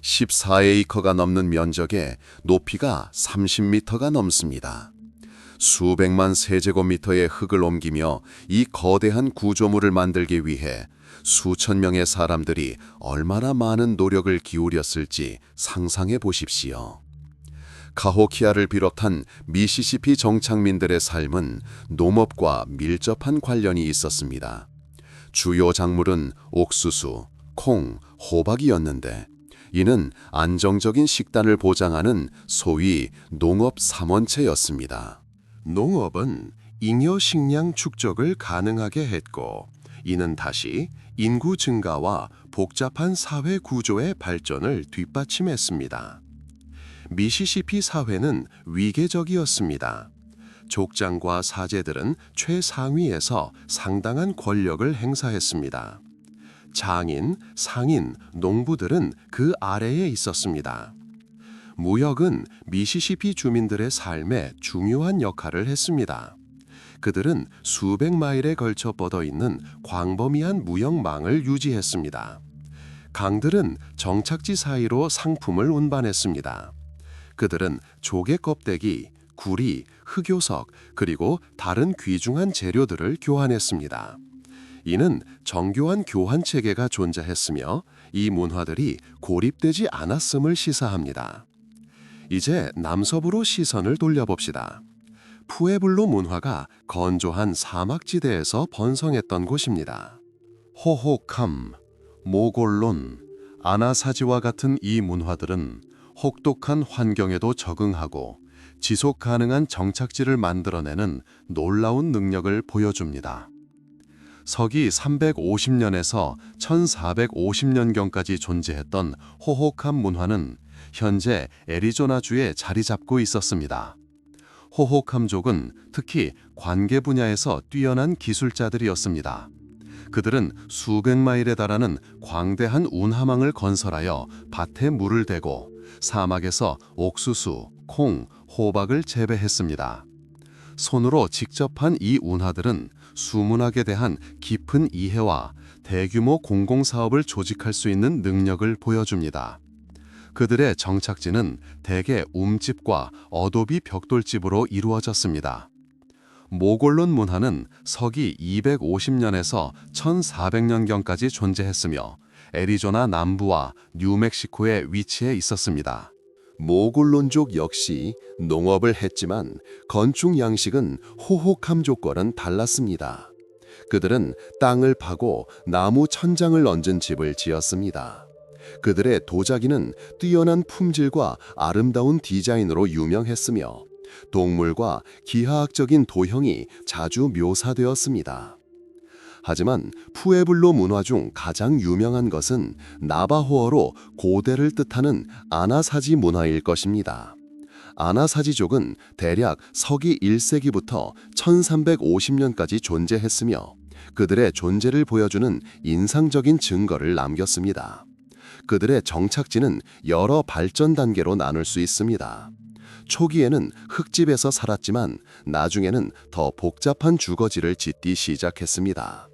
14에이커가 넘는 면적에 높이가 30m가 넘습니다. 수백만 세제곱미터의 흙을 옮기며 이 거대한 구조물을 만들기 위해 수천 명의 사람들이 얼마나 많은 노력을 기울였을지 상상해 보십시오. 카호키아를 비롯한 미시시피 정착민들의 삶은 농업과 밀접한 관련이 있었습니다. 주요 작물은 옥수수, 콩, 호박이었는데 이는 안정적인 식단을 보장하는 소위 농업 3원체였습니다. 농업은 잉여 식량 축적을 가능하게 했고 이는 다시 인구 증가와 복잡한 사회 구조의 발전을 뒷받침했습니다. 미시시피 사회는 위계적이었습니다. 족장과 사제들은 최상위에서 상당한 권력을 행사했습니다. 장인, 상인, 농부들은 그 아래에 있었습니다. 무역은 미시시피 주민들의 삶에 중요한 역할을 했습니다. 그들은 수백 마일에 걸쳐 뻗어 있는 광범위한 무역망을 유지했습니다. 강들은 정착지 사이로 상품을 운반했습니다. 그들은 조개 껍데기, 구리, 흑요석, 그리고 다른 귀중한 재료들을 교환했습니다. 이는 정교한 교환 체계가 존재했으며 이 문화들이 고립되지 않았음을 시사합니다. 이제 남서부로 시선을 돌려봅시다. 푸에블로 문화가 건조한 사막지대에서 번성했던 곳입니다. 호호캄, 모골론, 아나사지와 같은 이 문화들은 혹독한 환경에도 적응하고 지속 가능한 정착지를 만들어내는 놀라운 능력을 보여줍니다. 서기 350년에서 1450년경까지 존재했던 호호캄 문화는 현재 애리조나주에 자리 잡고 있었습니다. 호호캄족은 특히 관계 분야에서 뛰어난 기술자들이었습니다. 그들은 수백 마일에 달하는 광대한 운하망을 건설하여 밭에 물을 대고 사막에서 옥수수, 콩, 호박을 재배했습니다. 손으로 직접 한 이 운하들은 수문학에 대한 깊은 이해와 대규모 공공사업을 조직할 수 있는 능력을 보여줍니다. 그들의 정착지는 대개 움집과 어도비 벽돌집으로 이루어졌습니다. 모골론 문화는 서기 250년에서 1400년경까지 존재했으며 애리조나 남부와 뉴멕시코에 위치해 있었습니다. 모골론족 역시 농업을 했지만 건축 양식은 호호캄족과는 달랐습니다. 그들은 땅을 파고 나무 천장을 얹은 집을 지었습니다. 그들의 도자기는 뛰어난 품질과 아름다운 디자인으로 유명했으며 동물과 기하학적인 도형이 자주 묘사되었습니다. 하지만 푸에블로 문화 중 가장 유명한 것은 나바호어로 고대를 뜻하는 아나사지 문화일 것입니다. 아나사지족은 대략 서기 1세기부터 1350년까지 존재했으며 그들의 존재를 보여주는 인상적인 증거를 남겼습니다. 그들의 정착지는 여러 발전 단계로 나눌 수 있습니다. 초기에는 흙집에서 살았지만 나중에는 더 복잡한 주거지를 짓기 시작했습니다.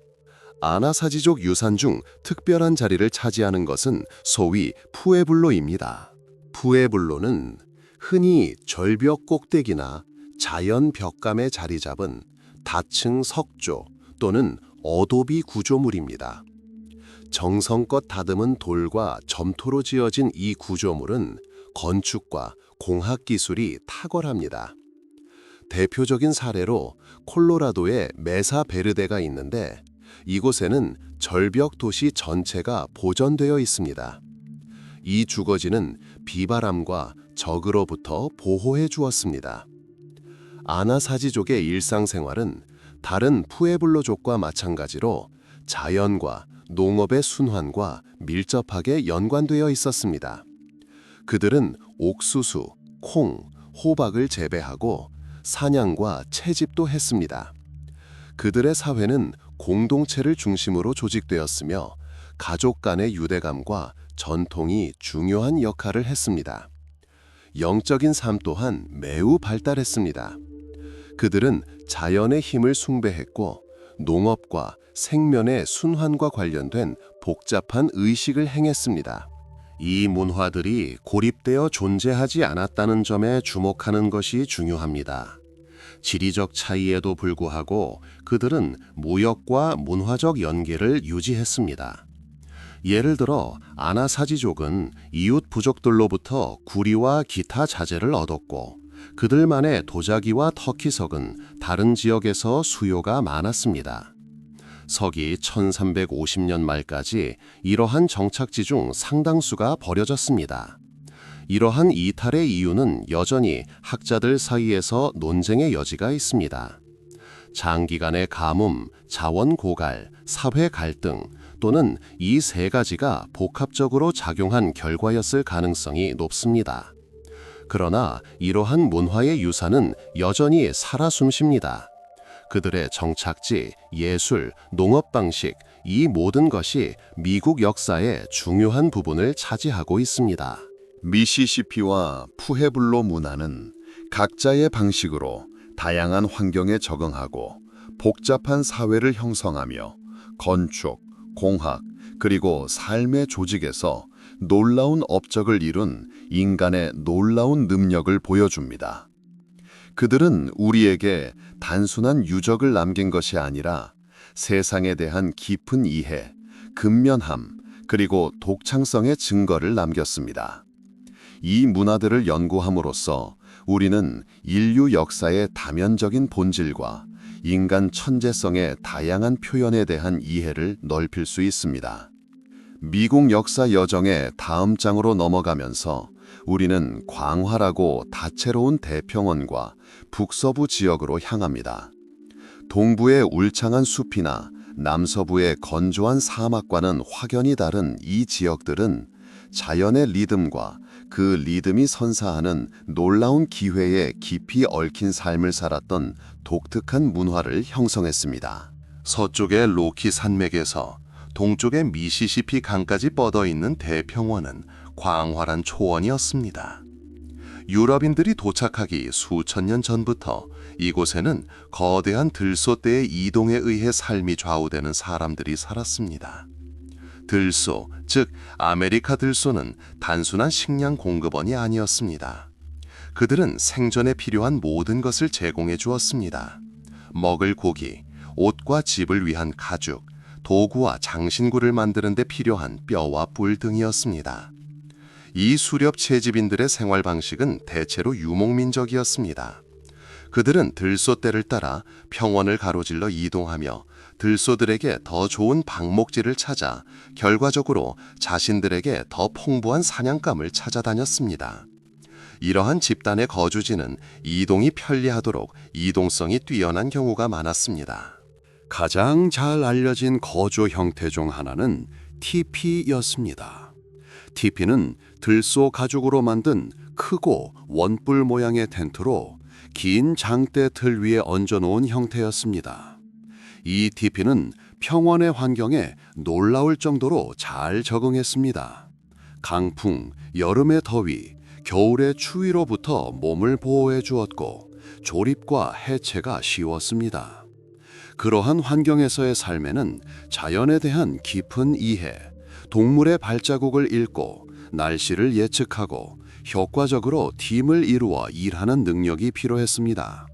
아나사지족 유산 중 특별한 자리를 차지하는 것은 소위 푸에블로입니다. 푸에블로는 흔히 절벽 꼭대기나 자연 벽감에 자리 잡은 다층 석조 또는 어도비 구조물입니다. 정성껏 다듬은 돌과 점토로 지어진 이 구조물은 건축과 공학 기술이 탁월합니다. 대표적인 사례로 콜로라도의 메사 베르데가 있는데 이곳에는 절벽 도시 전체가 보존되어 있습니다. 이 주거지는 비바람과 적으로부터 보호해 주었습니다. 아나사지족의 일상생활은 다른 푸에블로족과 마찬가지로 자연과 농업의 순환과 밀접하게 연관되어 있었습니다. 그들은 옥수수, 콩, 호박을 재배하고 사냥과 채집도 했습니다. 그들의 사회는 공동체를 중심으로 조직되었으며 가족 간의 유대감과 전통이 중요한 역할을 했습니다. 영적인 삶 또한 매우 발달했습니다. 그들은 자연의 힘을 숭배했고 농업과 생면의 순환과 관련된 복잡한 의식을 행했습니다. 이 문화들이 고립되어 존재하지 않았다는 점에 주목하는 것이 중요합니다. 지리적 차이에도 불구하고 그들은 무역과 문화적 연계를 유지했습니다. 예를 들어 아나사지족은 이웃 부족들로부터 구리와 기타 자재를 얻었고 그들만의 도자기와 터키석은 다른 지역에서 수요가 많았습니다. 서기 1350년 말까지 이러한 정착지 중 상당수가 버려졌습니다. 이러한 이탈의 이유는 여전히 학자들 사이에서 논쟁의 여지가 있습니다. 장기간의 가뭄, 자원 고갈, 사회 갈등 또는 이 세 가지가 복합적으로 작용한 결과였을 가능성이 높습니다. 그러나 이러한 문화의 유산은 여전히 살아 숨쉽니다. 그들의 정착지, 예술, 농업 방식, 이 모든 것이 미국 역사의 중요한 부분을 차지하고 있습니다. 미시시피와 푸에블로 문화는 각자의 방식으로 다양한 환경에 적응하고 복잡한 사회를 형성하며 건축, 공학, 그리고 삶의 조직에서 놀라운 업적을 이룬 인간의 놀라운 능력을 보여줍니다. 그들은 우리에게 단순한 유적을 남긴 것이 아니라 세상에 대한 깊은 이해, 근면함, 그리고 독창성의 증거를 남겼습니다. 이 문화들을 연구함으로써 우리는 인류 역사의 다면적인 본질과 인간 천재성의 다양한 표현에 대한 이해를 넓힐 수 있습니다. 미국 역사 여정의 다음 장으로 넘어가면서 우리는 광활하고 다채로운 대평원과 북서부 지역으로 향합니다. 동부의 울창한 숲이나 남서부의 건조한 사막과는 확연히 다른 이 지역들은 자연의 리듬과 그 리듬이 선사하는 놀라운 기회에 깊이 얽힌 삶을 살았던 독특한 문화를 형성했습니다. 서쪽의 로키 산맥에서 동쪽의 미시시피 강까지 뻗어 있는 대평원은 광활한 초원이었습니다. 유럽인들이 도착하기 수천 년 전부터 이곳에는 거대한 들소대의 이동에 의해 삶이 좌우되는 사람들이 살았습니다. 들소, 즉 아메리카 들소는 단순한 식량 공급원이 아니었습니다. 그들은 생존에 필요한 모든 것을 제공해 주었습니다. 먹을 고기, 옷과 집을 위한 가죽, 도구와 장신구를 만드는 데 필요한 뼈와 뿔 등이었습니다. 이 수렵 채집인들의 생활 방식은 대체로 유목민적이었습니다. 그들은 들소대를 따라 평원을 가로질러 이동하며 들소들에게 더 좋은 방목지를 찾아 결과적으로 자신들에게 더 풍부한 사냥감을 찾아다녔습니다. 이러한 집단의 거주지는 이동이 편리하도록 이동성이 뛰어난 경우가 많았습니다. 가장 잘 알려진 거주 형태 중 하나는 티피였습니다. 티피는 들소 가죽으로 만든 크고 원뿔 모양의 텐트로 긴 장대 틀 위에 얹어놓은 형태였습니다. 이 티피는 평원의 환경에 놀라울 정도로 잘 적응했습니다. 강풍, 여름의 더위, 겨울의 추위로부터 몸을 보호해 주었고 조립과 해체가 쉬웠습니다. 그러한 환경에서의 삶에는 자연에 대한 깊은 이해, 동물의 발자국을 읽고 날씨를 예측하고 효과적으로 팀을 이루어 일하는 능력이 필요했습니다.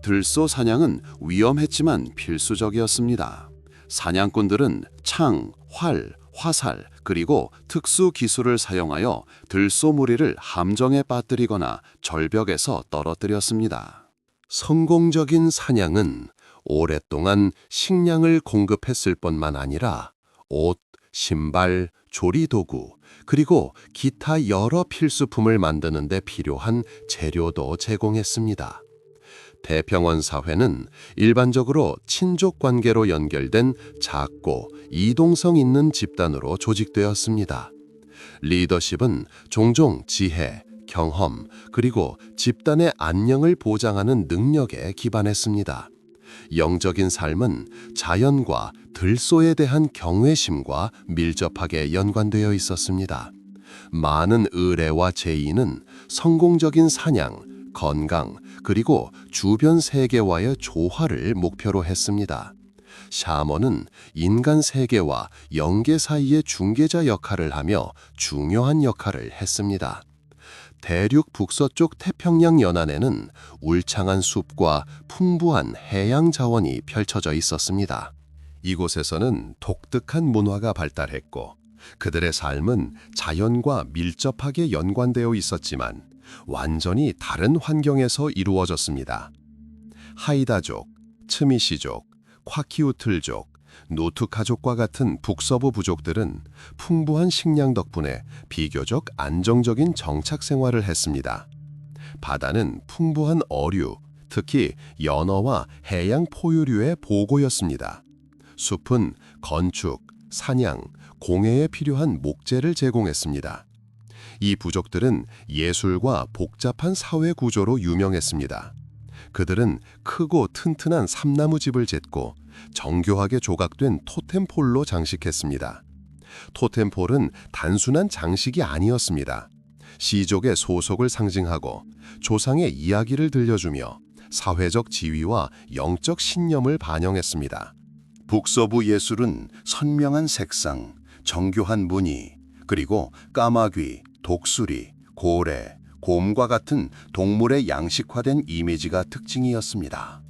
들소 사냥은 위험했지만 필수적이었습니다. 사냥꾼들은 창, 활, 화살, 그리고 특수 기술을 사용하여 들소 무리를 함정에 빠뜨리거나 절벽에서 떨어뜨렸습니다. 성공적인 사냥은 오랫동안 식량을 공급했을 뿐만 아니라 옷, 신발, 조리도구, 그리고 기타 여러 필수품을 만드는 데 필요한 재료도 제공했습니다. 대평원 사회는 일반적으로 친족 관계로 연결된 작고 이동성 있는 집단으로 조직되었습니다. 리더십은 종종 지혜, 경험, 그리고 집단의 안녕을 보장하는 능력에 기반했습니다. 영적인 삶은 자연과 들소에 대한 경외심과 밀접하게 연관되어 있었습니다. 많은 의뢰와 제의는 성공적인 사냥, 건강, 그리고 주변 세계와의 조화를 목표로 했습니다. 샤먼은 인간 세계와 영계 사이의 중개자 역할을 하며 중요한 역할을 했습니다. 대륙 북서쪽 태평양 연안에는 울창한 숲과 풍부한 해양 자원이 펼쳐져 있었습니다. 이곳에서는 독특한 문화가 발달했고 그들의 삶은 자연과 밀접하게 연관되어 있었지만 완전히 다른 환경에서 이루어졌습니다. 하이다족, 츠미시족, 콰키우틀족, 노투카족과 같은 북서부 부족들은 풍부한 식량 덕분에 비교적 안정적인 정착 생활을 했습니다. 바다는 풍부한 어류, 특히 연어와 해양 포유류의 보고였습니다. 숲은 건축, 사냥, 공예에 필요한 목재를 제공했습니다. 이 부족들은 예술과 복잡한 사회 구조로 유명했습니다. 그들은 크고 튼튼한 삼나무 집을 짓고 정교하게 조각된 토템폴로 장식했습니다. 토템폴은 단순한 장식이 아니었습니다. 시족의 소속을 상징하고 조상의 이야기를 들려주며 사회적 지위와 영적 신념을 반영했습니다. 북서부 예술은 선명한 색상, 정교한 무늬, 그리고 까마귀, 독수리, 고래, 곰과 같은 동물의 양식화된 이미지가 특징이었습니다.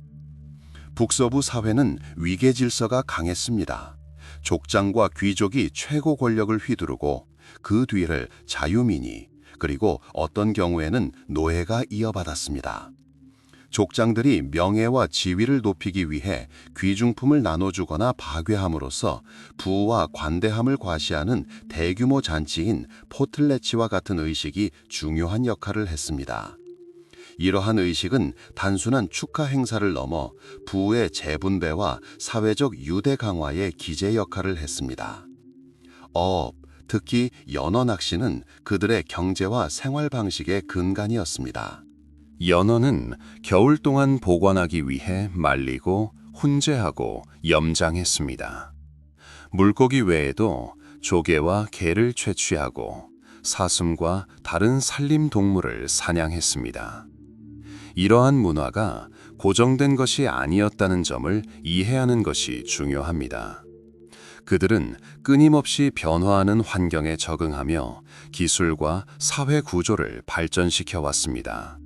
북서부 사회는 위계 질서가 강했습니다. 족장과 귀족이 최고 권력을 휘두르고 그 뒤를 자유민이, 그리고 어떤 경우에는 노예가 이어받았습니다. 족장들이 명예와 지위를 높이기 위해 귀중품을 나눠주거나 파괴함으로써 부와 관대함을 과시하는 대규모 잔치인 포틀레치와 같은 의식이 중요한 역할을 했습니다. 이러한 의식은 단순한 축하 행사를 넘어 부의 재분배와 사회적 유대 강화의 기제 역할을 했습니다. 특히 연어 낚시는 그들의 경제와 생활 방식의 근간이었습니다. 연어는 겨울 동안 보관하기 위해 말리고 훈제하고 염장했습니다. 물고기 외에도 조개와 게를 채취하고 사슴과 다른 산림 동물을 사냥했습니다. 이러한 문화가 고정된 것이 아니었다는 점을 이해하는 것이 중요합니다. 그들은 끊임없이 변화하는 환경에 적응하며 기술과 사회 구조를 발전시켜 왔습니다.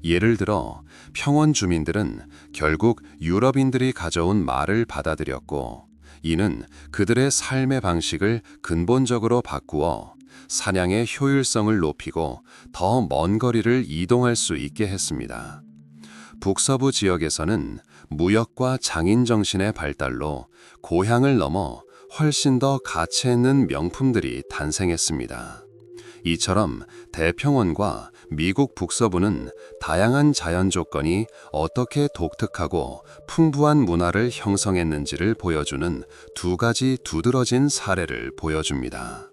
예를 들어 평원 주민들은 결국 유럽인들이 가져온 말을 받아들였고, 이는 그들의 삶의 방식을 근본적으로 바꾸어 사냥의 효율성을 높이고 더 먼 거리를 이동할 수 있게 했습니다. 북서부 지역에서는 무역과 장인 정신의 발달로 고향을 넘어 훨씬 더 가치 있는 명품들이 탄생했습니다. 이처럼 대평원과 미국 북서부는 다양한 자연 조건이 어떻게 독특하고 풍부한 문화를 형성했는지를 보여주는 두 가지 두드러진 사례를 보여줍니다.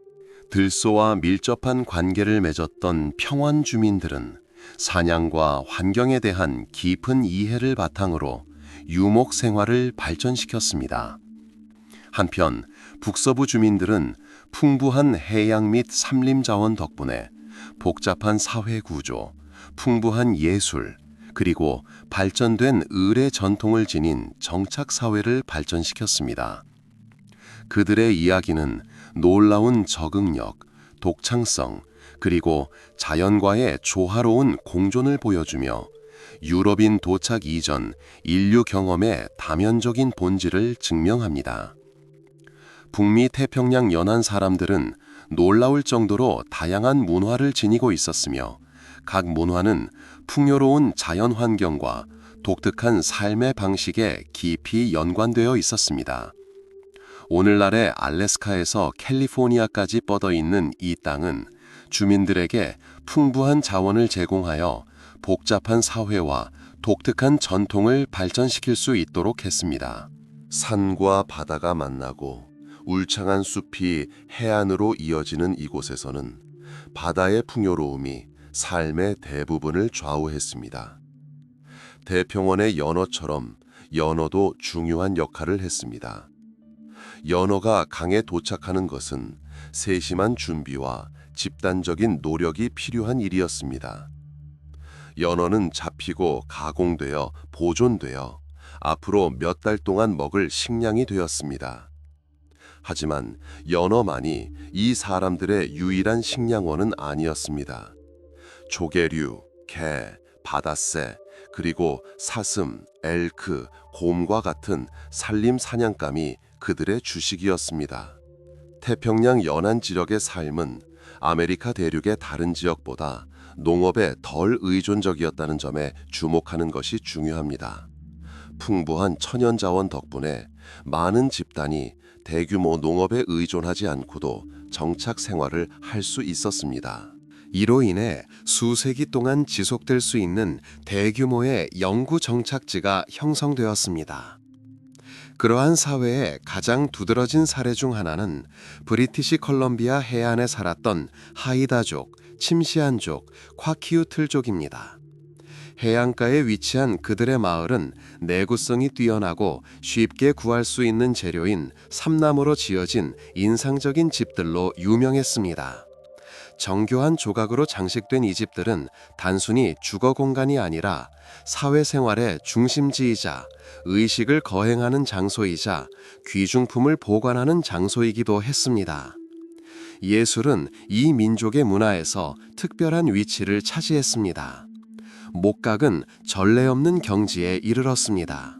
들소와 밀접한 관계를 맺었던 평원 주민들은 사냥과 환경에 대한 깊은 이해를 바탕으로 유목 생활을 발전시켰습니다. 한편 북서부 주민들은 풍부한 해양 및 산림 자원 덕분에 복잡한 사회 구조, 풍부한 예술, 그리고 발전된 의례 전통을 지닌 정착 사회를 발전시켰습니다. 그들의 이야기는 놀라운 적응력, 독창성, 그리고 자연과의 조화로운 공존을 보여주며 유럽인 도착 이전 인류 경험의 다면적인 본질을 증명합니다. 북미 태평양 연안 사람들은 놀라울 정도로 다양한 문화를 지니고 있었으며, 각 문화는 풍요로운 자연 환경과 독특한 삶의 방식에 깊이 연관되어 있었습니다. 오늘날의 알래스카에서 캘리포니아까지 뻗어 있는 이 땅은 주민들에게 풍부한 자원을 제공하여 복잡한 사회와 독특한 전통을 발전시킬 수 있도록 했습니다. 산과 바다가 만나고 울창한 숲이 해안으로 이어지는 이곳에서는 바다의 풍요로움이 삶의 대부분을 좌우했습니다. 대평원의 연어처럼 연어도 중요한 역할을 했습니다. 연어가 강에 도착하는 것은 세심한 준비와 집단적인 노력이 필요한 일이었습니다. 연어는 잡히고 가공되어 보존되어 앞으로 몇 달 동안 먹을 식량이 되었습니다. 하지만 연어만이 이 사람들의 유일한 식량원은 아니었습니다. 조개류, 게, 바다새, 그리고 사슴, 엘크, 곰과 같은 산림 사냥감이 그들의 주식이었습니다. 태평양 연안 지역의 삶은 아메리카 대륙의 다른 지역보다 농업에 덜 의존적이었다는 점에 주목하는 것이 중요합니다. 풍부한 천연 자원 덕분에 많은 집단이 대규모 농업에 의존하지 않고도 정착 생활을 할 수 있었습니다. 이로 인해 수세기 동안 지속될 수 있는 대규모의 영구 정착지가 형성되었습니다. 그러한 사회의 가장 두드러진 사례 중 하나는 브리티시 컬럼비아 해안에 살았던 하이다족, 침시안족, 콰키우틀족입니다. 해안가에 위치한 그들의 마을은 내구성이 뛰어나고 쉽게 구할 수 있는 재료인 삼나무로 지어진 인상적인 집들로 유명했습니다. 정교한 조각으로 장식된 이 집들은 단순히 주거 공간이 아니라 사회생활의 중심지이자 의식을 거행하는 장소이자 귀중품을 보관하는 장소이기도 했습니다. 예술은 이 민족의 문화에서 특별한 위치를 차지했습니다. 목각은 전례 없는 경지에 이르렀습니다.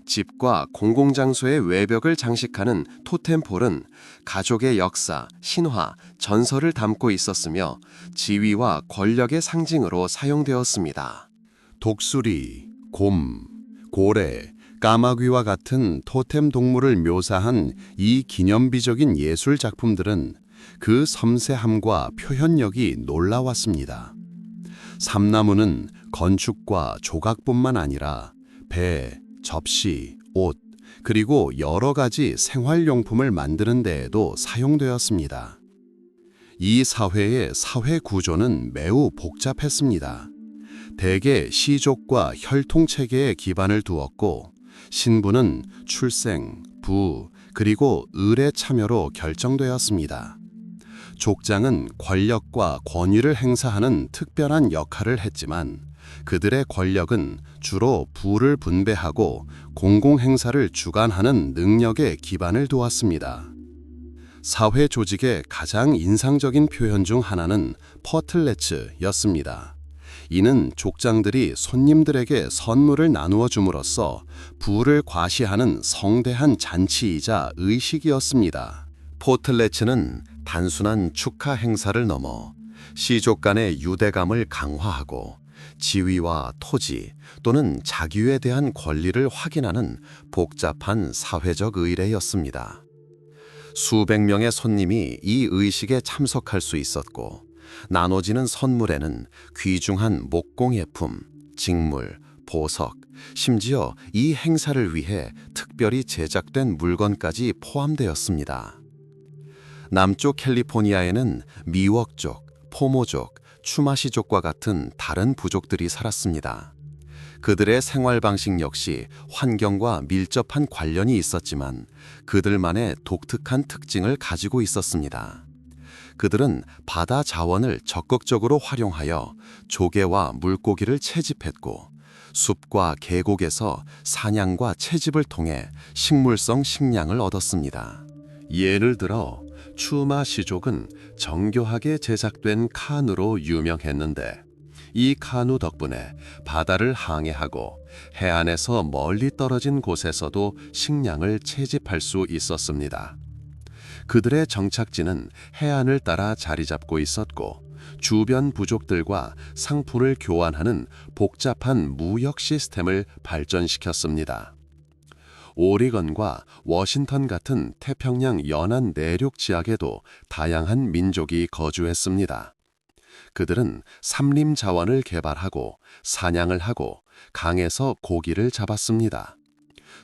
집과 공공장소의 외벽을 장식하는 토템폴은 가족의 역사, 신화, 전설을 담고 있었으며 지위와 권력의 상징으로 사용되었습니다. 독수리, 곰, 고래, 까마귀와 같은 토템 동물을 묘사한 이 기념비적인 예술 작품들은 그 섬세함과 표현력이 놀라웠습니다. 삼나무는 건축과 조각뿐만 아니라 배, 접시, 옷, 그리고 여러 가지 생활용품을 만드는 데에도 사용되었습니다. 이 사회의 사회 구조는 매우 복잡했습니다. 대개 시족과 혈통체계에 기반을 두었고, 신분은 출생, 부, 그리고 을의 참여로 결정되었습니다. 족장은 권력과 권위를 행사하는 특별한 역할을 했지만 그들의 권력은 주로 부를 분배하고 공공행사를 주관하는 능력에 기반을 두었습니다. 사회 조직의 가장 인상적인 표현 중 하나는 퍼틀레츠였습니다. 이는 족장들이 손님들에게 선물을 나누어 줌으로써 부를 과시하는 성대한 잔치이자 의식이었습니다. 포틀레츠는 단순한 축하 행사를 넘어 시족 간의 유대감을 강화하고 지위와 토지 또는 자규에 대한 권리를 확인하는 복잡한 사회적 의례였습니다. 수백 명의 손님이 이 의식에 참석할 수 있었고 나눠지는 선물에는 귀중한 목공예품, 직물, 보석, 심지어 이 행사를 위해 특별히 제작된 물건까지 포함되었습니다. 남쪽 캘리포니아에는 미워크족, 포모족, 추마시족과 같은 다른 부족들이 살았습니다. 그들의 생활 방식 역시 환경과 밀접한 관련이 있었지만 그들만의 독특한 특징을 가지고 있었습니다. 그들은 바다 자원을 적극적으로 활용하여 조개와 물고기를 채집했고 숲과 계곡에서 사냥과 채집을 통해 식물성 식량을 얻었습니다. 예를 들어 추마시족은 정교하게 제작된 카누로 유명했는데 이 카누 덕분에 바다를 항해하고 해안에서 멀리 떨어진 곳에서도 식량을 채집할 수 있었습니다. 그들의 정착지는 해안을 따라 자리 잡고 있었고 주변 부족들과 상품을 교환하는 복잡한 무역 시스템을 발전시켰습니다. 오리건과 워싱턴 같은 태평양 연안 내륙 지역에도 다양한 민족이 거주했습니다. 그들은 삼림 자원을 개발하고 사냥을 하고 강에서 고기를 잡았습니다.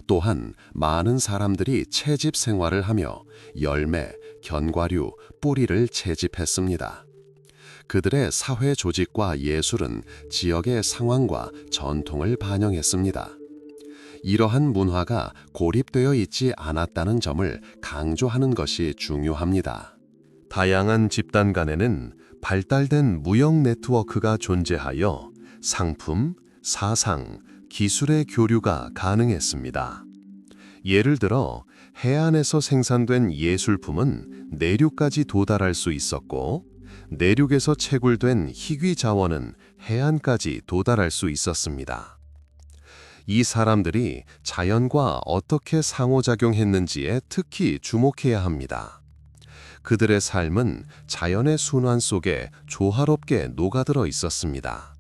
또한 많은 사람들이 채집 생활을 하며 열매, 견과류, 뿌리를 채집했습니다. 그들의 사회 조직과 예술은 지역의 상황과 전통을 반영했습니다. 이러한 문화가 고립되어 있지 않았다는 점을 강조하는 것이 중요합니다. 다양한 집단 간에는 발달된 무역 네트워크가 존재하여 상품, 사상, 기술의 교류가 가능했습니다. 예를 들어 해안에서 생산된 예술품은 내륙까지 도달할 수 있었고 내륙에서 채굴된 희귀 자원은 해안까지 도달할 수 있었습니다. 이 사람들이 자연과 어떻게 상호작용했는지에 특히 주목해야 합니다. 그들의 삶은 자연의 순환 속에 조화롭게 녹아들어 있었습니다.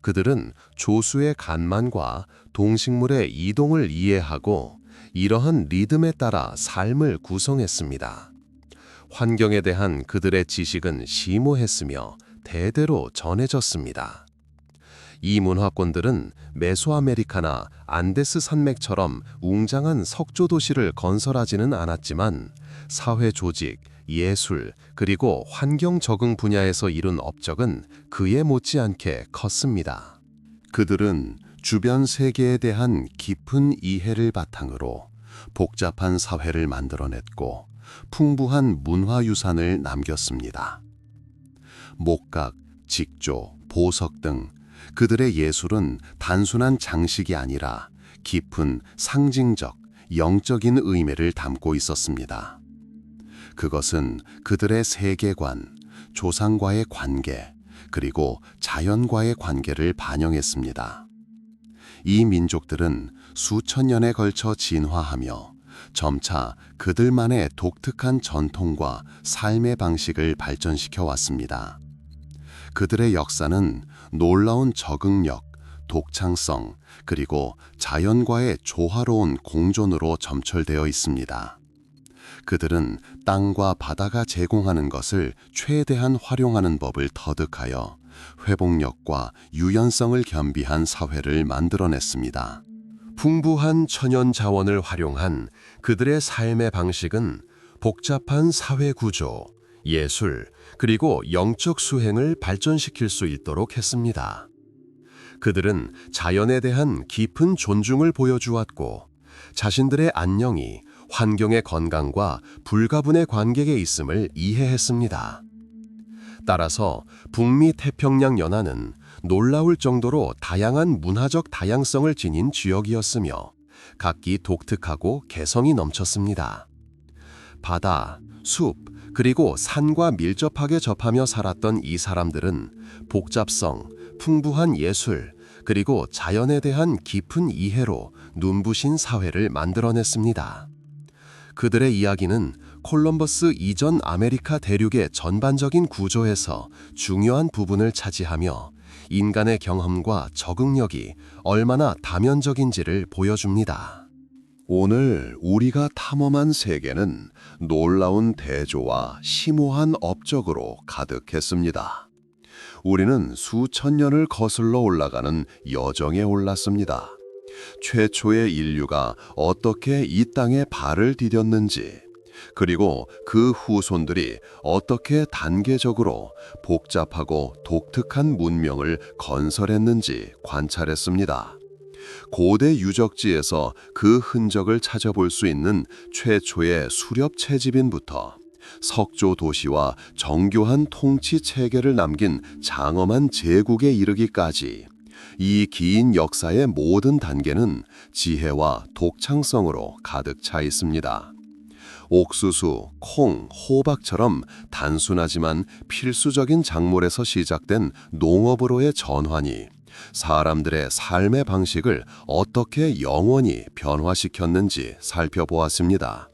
그들은 조수의 간만과 동식물의 이동을 이해하고 이러한 리듬에 따라 삶을 구성했습니다. 환경에 대한 그들의 지식은 심오했으며 대대로 전해졌습니다. 이 문화권들은 메소아메리카나 안데스 산맥처럼 웅장한 석조 도시를 건설하지는 않았지만 사회 조직, 예술, 그리고 환경 적응 분야에서 이룬 업적은 그에 못지않게 컸습니다. 그들은 주변 세계에 대한 깊은 이해를 바탕으로 복잡한 사회를 만들어냈고 풍부한 문화유산을 남겼습니다. 목각, 직조, 보석 등 그들의 예술은 단순한 장식이 아니라 깊은 상징적, 영적인 의미를 담고 있었습니다. 그것은 그들의 세계관, 조상과의 관계, 그리고 자연과의 관계를 반영했습니다. 이 민족들은 수천 년에 걸쳐 진화하며 점차 그들만의 독특한 전통과 삶의 방식을 발전시켜 왔습니다. 그들의 역사는 놀라운 적응력, 독창성, 그리고 자연과의 조화로운 공존으로 점철되어 있습니다. 그들은 땅과 바다가 제공하는 것을 최대한 활용하는 법을 터득하여 회복력과 유연성을 겸비한 사회를 만들어냈습니다. 풍부한 천연 자원을 활용한 그들의 삶의 방식은 복잡한 사회 구조, 예술, 그리고 영적 수행을 발전시킬 수 있도록 했습니다. 그들은 자연에 대한 깊은 존중을 보여주었고 자신들의 안녕이 환경의 건강과 불가분의 관계에 있음을 이해했습니다. 따라서 북미 태평양 연안은 놀라울 정도로 다양한 문화적 다양성을 지닌 지역이었으며 각기 독특하고 개성이 넘쳤습니다. 바다, 숲, 그리고 산과 밀접하게 접하며 살았던 이 사람들은 복잡성, 풍부한 예술, 그리고 자연에 대한 깊은 이해로 눈부신 사회를 만들어냈습니다. 그들의 이야기는 콜럼버스 이전 아메리카 대륙의 전반적인 구조에서 중요한 부분을 차지하며 인간의 경험과 적응력이 얼마나 다면적인지를 보여줍니다. 오늘 우리가 탐험한 세계는 놀라운 대조와 심오한 업적으로 가득했습니다. 우리는 수천 년을 거슬러 올라가는 여정에 올랐습니다. 최초의 인류가 어떻게 이 땅에 발을 디뎠는지, 그리고 그 후손들이 어떻게 단계적으로 복잡하고 독특한 문명을 건설했는지 관찰했습니다. 고대 유적지에서 그 흔적을 찾아볼 수 있는 최초의 수렵 채집인부터 석조 도시와 정교한 통치 체계를 남긴 장엄한 제국에 이르기까지 이 긴 역사의 모든 단계는 지혜와 독창성으로 가득 차 있습니다. 옥수수, 콩, 호박처럼 단순하지만 필수적인 작물에서 시작된 농업으로의 전환이 사람들의 삶의 방식을 어떻게 영원히 변화시켰는지 살펴보았습니다.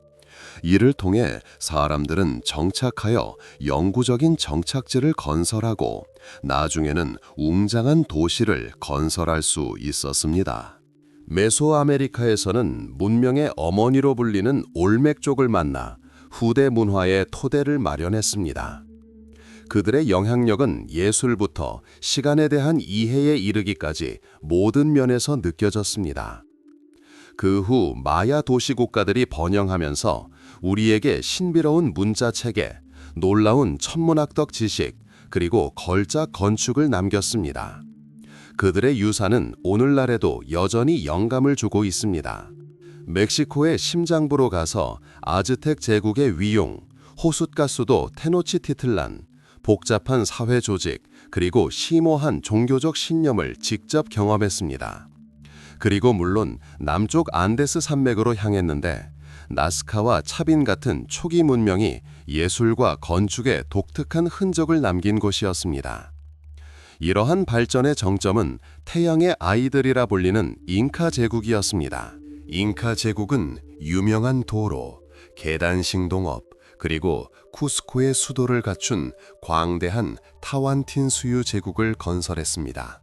이를 통해 사람들은 정착하여 영구적인 정착지를 건설하고 나중에는 웅장한 도시를 건설할 수 있었습니다. 메소아메리카에서는 문명의 어머니로 불리는 올맥족을 만나 후대 문화의 토대를 마련했습니다. 그들의 영향력은 예술부터 시간에 대한 이해에 이르기까지 모든 면에서 느껴졌습니다. 그 후 마야 도시 국가들이 번영하면서 우리에게 신비로운 문자 체계, 놀라운 천문학적 지식, 그리고 걸작 건축을 남겼습니다. 그들의 유산은 오늘날에도 여전히 영감을 주고 있습니다. 멕시코의 심장부로 가서 아즈텍 제국의 위용, 호숫가 수도 테노치티틀란, 복잡한 사회 조직, 그리고 심오한 종교적 신념을 직접 경험했습니다. 그리고 물론 남쪽 안데스 산맥으로 향했는데 나스카와 차빈 같은 초기 문명이 예술과 건축에 독특한 흔적을 남긴 곳이었습니다. 이러한 발전의 정점은 태양의 아이들이라 불리는 잉카 제국이었습니다. 잉카 제국은 유명한 도로, 계단 신동업, 그리고 쿠스코의 수도를 갖춘 광대한 타완틴수유 제국을 건설했습니다.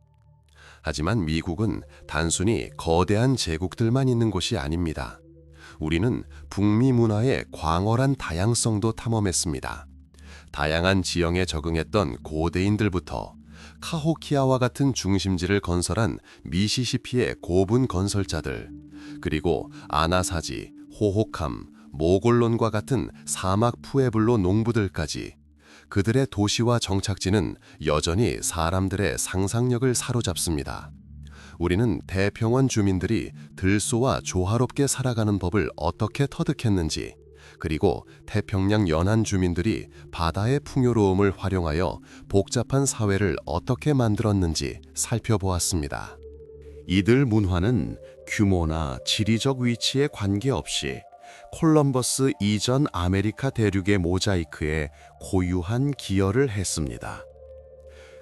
하지만 미국은 단순히 거대한 제국들만 있는 곳이 아닙니다. 우리는 북미 문화의 광활한 다양성도 탐험했습니다. 다양한 지형에 적응했던 고대인들부터 카호키아와 같은 중심지를 건설한 미시시피의 고분 건설자들, 그리고 아나사지, 호호캄, 모골론과 같은 사막 푸에블로 농부들까지 그들의 도시와 정착지는 여전히 사람들의 상상력을 사로잡습니다. 우리는 대평원 주민들이 들소와 조화롭게 살아가는 법을 어떻게 터득했는지, 그리고 태평양 연안 주민들이 바다의 풍요로움을 활용하여 복잡한 사회를 어떻게 만들었는지 살펴보았습니다. 이들 문화는 규모나 지리적 위치에 관계없이 콜럼버스 이전 아메리카 대륙의 모자이크에 고유한 기여를 했습니다.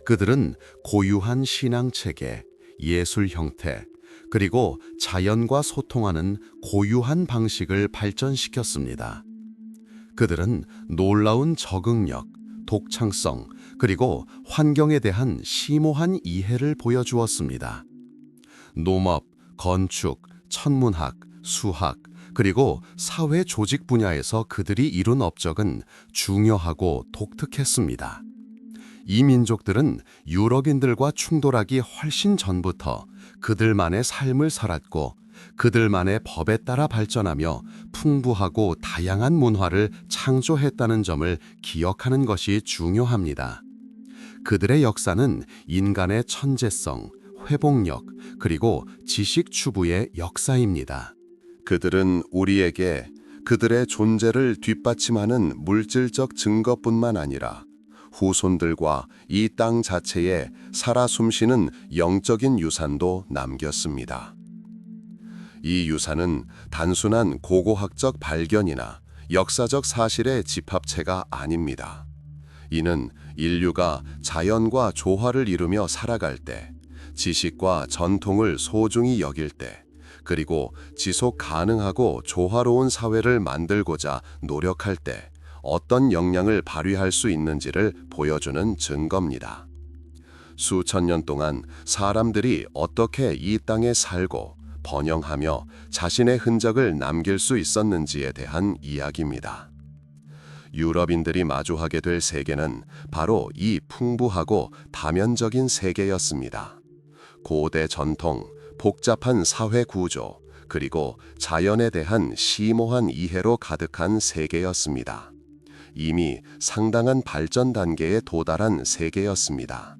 그들은 고유한 신앙 체계, 예술 형태, 그리고 자연과 소통하는 고유한 방식을 발전시켰습니다. 그들은 놀라운 적응력, 독창성, 그리고 환경에 대한 심오한 이해를 보여주었습니다. 농업, 건축, 천문학, 수학, 그리고 사회 조직 분야에서 그들이 이룬 업적은 중요하고 독특했습니다. 이 민족들은 유럽인들과 충돌하기 훨씬 전부터 그들만의 삶을 살았고 그들만의 법에 따라 발전하며 풍부하고 다양한 문화를 창조했다는 점을 기억하는 것이 중요합니다. 그들의 역사는 인간의 천재성, 회복력, 그리고 지식 추구의 역사입니다. 그들은 우리에게 그들의 존재를 뒷받침하는 물질적 증거뿐만 아니라 후손들과 이 땅 자체에 살아 숨쉬는 영적인 유산도 남겼습니다. 이 유산은 단순한 고고학적 발견이나 역사적 사실의 집합체가 아닙니다. 이는 인류가 자연과 조화를 이루며 살아갈 때, 지식과 전통을 소중히 여길 때, 그리고 지속 가능하고 조화로운 사회를 만들고자 노력할 때 어떤 역량을 발휘할 수 있는지를 보여주는 증거입니다. 수천 년 동안 사람들이 어떻게 이 땅에 살고 번영하며 자신의 흔적을 남길 수 있었는지에 대한 이야기입니다. 유럽인들이 마주하게 될 세계는 바로 이 풍부하고 다면적인 세계였습니다. 고대 전통, 복잡한 사회 구조, 그리고 자연에 대한 심오한 이해로 가득한 세계였습니다. 이미 상당한 발전 단계에 도달한 세계였습니다.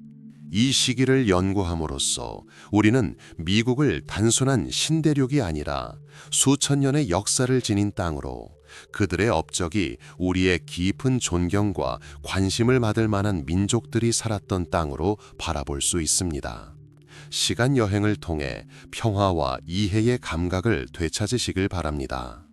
이 시기를 연구함으로써 우리는 미국을 단순한 신대륙이 아니라 수천 년의 역사를 지닌 땅으로 그들의 업적이 우리의 깊은 존경과 관심을 받을 만한 민족들이 살았던 땅으로 바라볼 수 있습니다. 시간 여행을 통해 평화와 이해의 감각을 되찾으시길 바랍니다.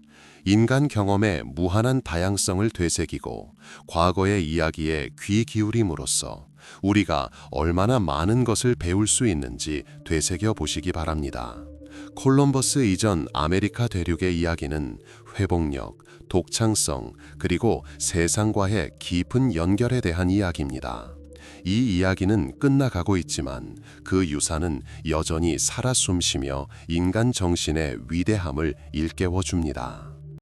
인간 경험의 무한한 다양성을 되새기고 과거의 이야기에 귀 기울임으로써 우리가 얼마나 많은 것을 배울 수 있는지 되새겨 보시기 바랍니다. 콜럼버스 이전 아메리카 대륙의 이야기는 회복력, 독창성, 그리고 세상과의 깊은 연결에 대한 이야기입니다. 이 이야기는 끝나가고 있지만 그 유산은 여전히 살아 숨쉬며 인간 정신의 위대함을 일깨워 줍니다.